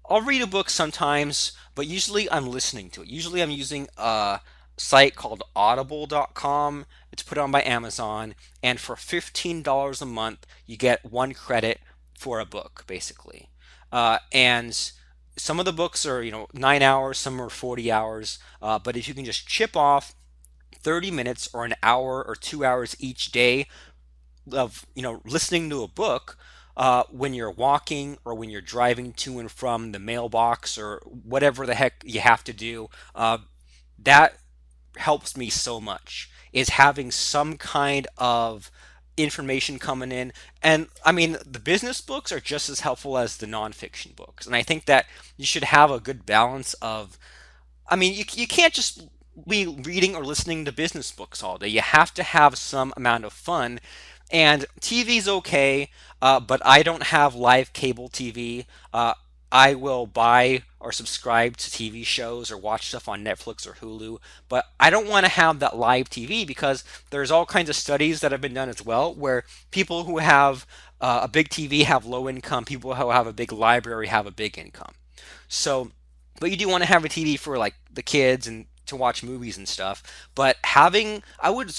I'll read a book sometimes, but usually I'm listening to it. Usually I'm using a site called audible.com. It's put on by Amazon, and for $15 a month, you get 1 credit for a book, basically. And some of the books are, 9 hours, some are 40 hours. But if you can just chip off 30 minutes or an hour or 2 hours each day of listening to a book, when you're walking or when you're driving to and from the mailbox or whatever the heck you have to do, that helps me so much, is having some kind of information coming in. And I mean, the business books are just as helpful as the nonfiction books, and I think that you should have a good balance of, I mean, you can't just be reading or listening to business books all day. You have to have some amount of fun. And TV's okay, but I don't have live cable TV. I will buy or subscribe to TV shows or watch stuff on Netflix or Hulu, but I don't want to have that live TV, because there's all kinds of studies that have been done as well where people who have a big TV have low income, people who have a big library have a big income. So, but you do want to have a TV for like the kids and to watch movies and stuff. But I would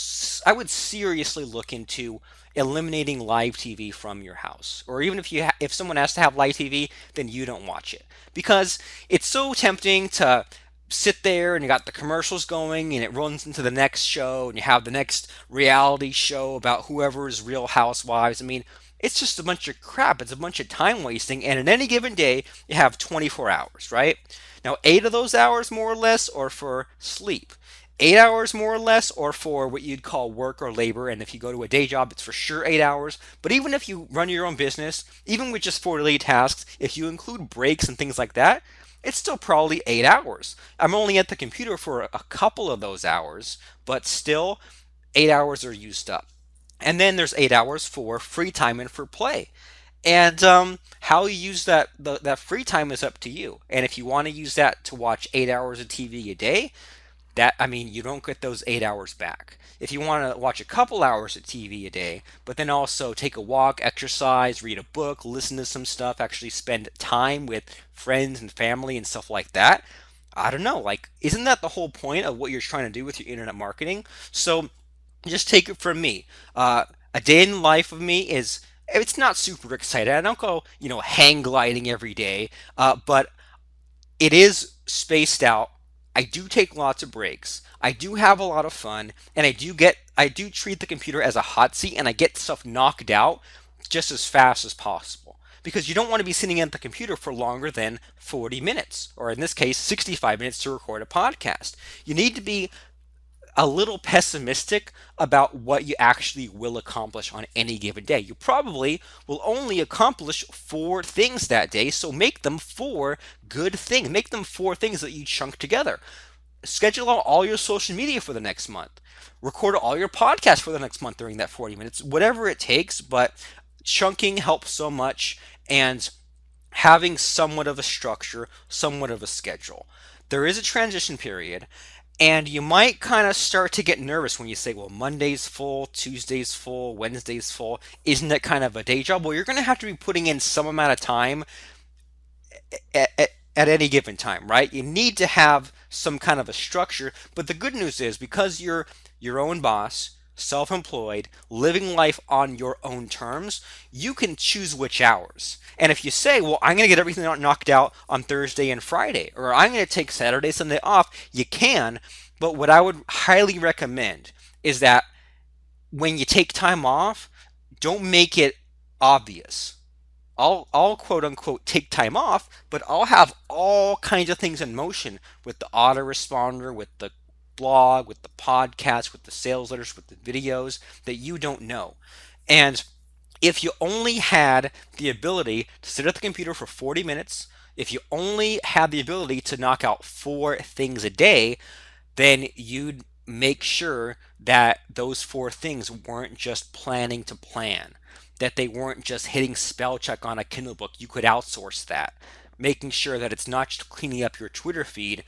seriously look into eliminating live TV from your house. Or even if someone has to have live TV, then you don't watch it, because it's so tempting to sit there and you got the commercials going and it runs into the next show and you have the next reality show about whoever's Real Housewives. I mean, it's just a bunch of crap. It's a bunch of time wasting. And in any given day, you have 24 hours, right? Now, 8 of those hours, more or less, are for sleep. 8 hours, more or less, or for what you'd call work or labor. And if you go to a day job, it's for sure 8 hours. But even if you run your own business, even with just 4 daily tasks, if you include breaks and things like that, it's still probably 8 hours. I'm only at the computer for a couple of those hours, but still 8 hours are used up. And then there's 8 hours for free time and for play. And how you use that free time is up to you. And if you want to use that to watch 8 hours of TV a day, that I mean, you don't get those 8 hours back. If you want to watch a couple hours of TV a day, but then also take a walk, exercise, read a book, listen to some stuff, actually spend time with friends and family and stuff like that, I don't know. Like, isn't that the whole point of what you're trying to do with your internet marketing? So just take it from me. A day in the life of me is, it's not super exciting. I don't go, hang gliding every day, but it is spaced out. I do take lots of breaks. I do have a lot of fun, and I do treat the computer as a hot seat, and I get stuff knocked out just as fast as possible. Because you don't want to be sitting at the computer for longer than 40 minutes, or in this case, 65 minutes to record a podcast. You need to be a little pessimistic about what you actually will accomplish on any given day. You probably will only accomplish 4 things that day, so make them 4 good things. Make them 4 things that you chunk together. Schedule out all your social media for the next month. Record all your podcasts for the next month during that 40 minutes, whatever it takes, but chunking helps so much, and having somewhat of a structure, somewhat of a schedule. There is a transition period, and you might kind of start to get nervous when you say, well, Monday's full, Tuesday's full, Wednesday's full. Isn't that kind of a day job? Well, you're going to have to be putting in some amount of time at any given time, right? You need to have some kind of a structure. But the good news is, because you're your own boss, self employed, living life on your own terms, you can choose which hours. And if you say, well, I'm going to get everything knocked out on Thursday and Friday, or I'm going to take Saturday, Sunday off, you can. But what I would highly recommend is that when you take time off, don't make it obvious. I'll quote unquote take time off, but I'll have all kinds of things in motion with the autoresponder, with the blog, with the podcast, with the sales letters, with the videos that you don't know. And if you only had the ability to sit at the computer for 40 minutes, if you only had the ability to knock out 4 things a day, then you'd make sure that those 4 things weren't just planning to plan, that they weren't just hitting spell check on a Kindle book. You could outsource that, making sure that it's not just cleaning up your Twitter feed.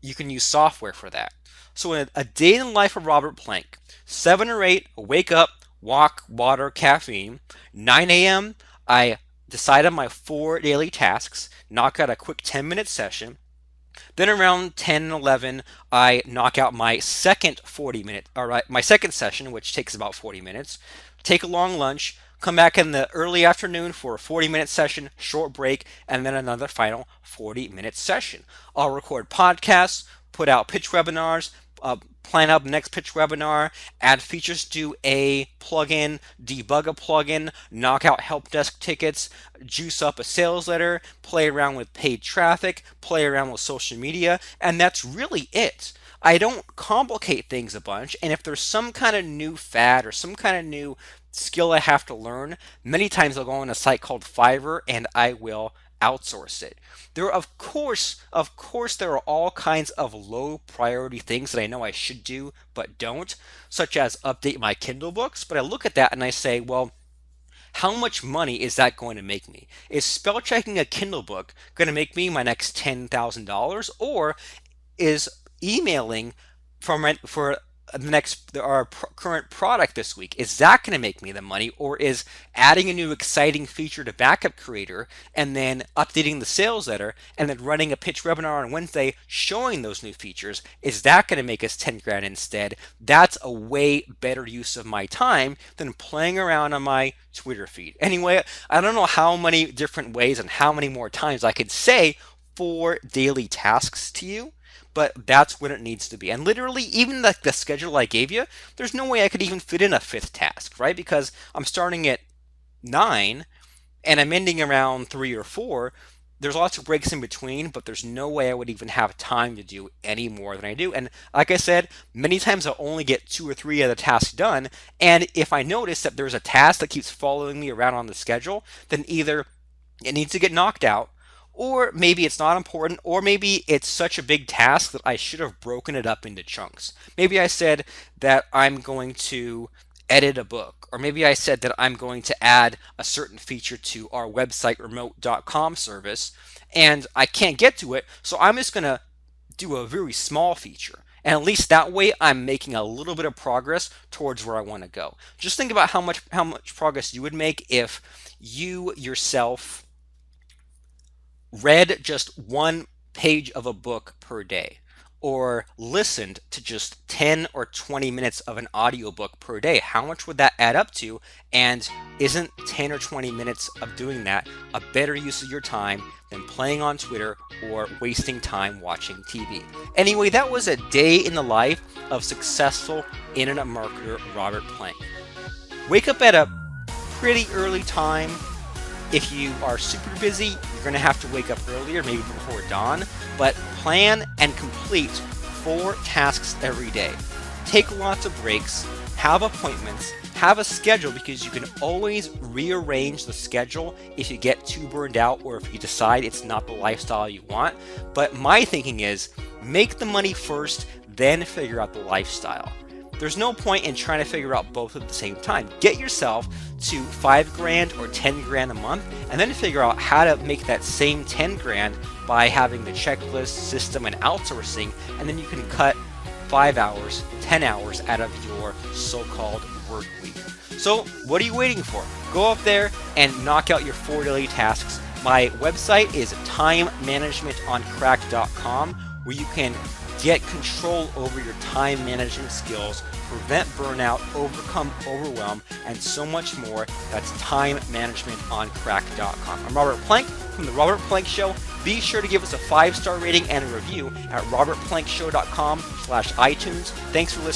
You can use software for that. So in a day in the life of Robert Plank: 7 or 8, wake up, walk, water, caffeine. 9 a.m., I decide on my 4 daily tasks, knock out a quick 10-minute session. Then around 10 and 11, I knock out my second 40-minute, all right, my second session, which takes about 40 minutes. Take a long lunch, come back in the early afternoon for a 40-minute session, short break, and then another final 40-minute session. I'll record podcasts, put out pitch webinars, plan out the next pitch webinar, add features to a plugin, debug a plugin, knock out help desk tickets, juice up a sales letter, play around with paid traffic, play around with social media, and that's really it. I don't complicate things a bunch, and if there's some kind of new fad or some kind of new skill I have to learn, many times I'll go on a site called Fiverr and I will outsource it. There, of course, there are all kinds of low priority things that I know I should do but don't, such as update my Kindle books. But I look at that and I say, well, how much money is that going to make me? Is spell checking a Kindle book going to make me my next $10,000, or is emailing for the next our current product this week, is that going to make me the money, or is adding a new exciting feature to Backup Creator and then updating the sales letter and then running a pitch webinar on Wednesday showing those new features, is that going to make us 10 grand instead? That's a way better use of my time than playing around on my Twitter feed. Anyway, I don't know how many different ways and how many more times I could say 4 daily tasks to you, but that's what it needs to be. And literally, even the schedule I gave you, there's no way I could even fit in a fifth task, right? Because I'm starting at 9 and I'm ending around 3 or 4. There's lots of breaks in between, but there's no way I would even have time to do any more than I do. And like I said, many times I'll only get 2 or 3 of the tasks done. And if I notice that there's a task that keeps following me around on the schedule, then either it needs to get knocked out, or maybe it's not important, or maybe it's such a big task that I should have broken it up into chunks. Maybe I said that I'm going to edit a book, or maybe I said that I'm going to add a certain feature to our website remote.com service, and I can't get to it, so I'm just going to do a very small feature. And at least that way I'm making a little bit of progress towards where I want to go. Just think about how much progress you would make if you yourself read just one page of a book per day, or listened to just 10 or 20 minutes of an audiobook per day. How much would that add up to? And isn't 10 or 20 minutes of doing that a better use of your time than playing on Twitter or wasting time watching TV? Anyway, that was a day in the life of successful internet marketer Robert Plank. Wake up at a pretty early time. If you are super busy, you're going to have to wake up earlier, maybe before dawn, but plan and complete 4 tasks every day. Take lots of breaks, have appointments, have a schedule, because you can always rearrange the schedule if you get too burned out or if you decide it's not the lifestyle you want. But my thinking is, make the money first, then figure out the lifestyle. There's no point in trying to figure out both at the same time. Get yourself to $5,000 or $10,000 a month, and then figure out how to make that same $10,000 by having the checklist, system, and outsourcing, and then you can cut 5 hours, 10 hours out of your so-called work week. So what are you waiting for? Go up there and knock out your 4 daily tasks. My website is timemanagementoncrack.com, where you can get control over your time management skills, prevent burnout, overcome overwhelm, and so much more. That's timemanagementoncrack.com. I'm Robert Plank from The Robert Plank Show. Be sure to give us a 5-star rating and a review at robertplankshow.com/iTunes. Thanks for listening.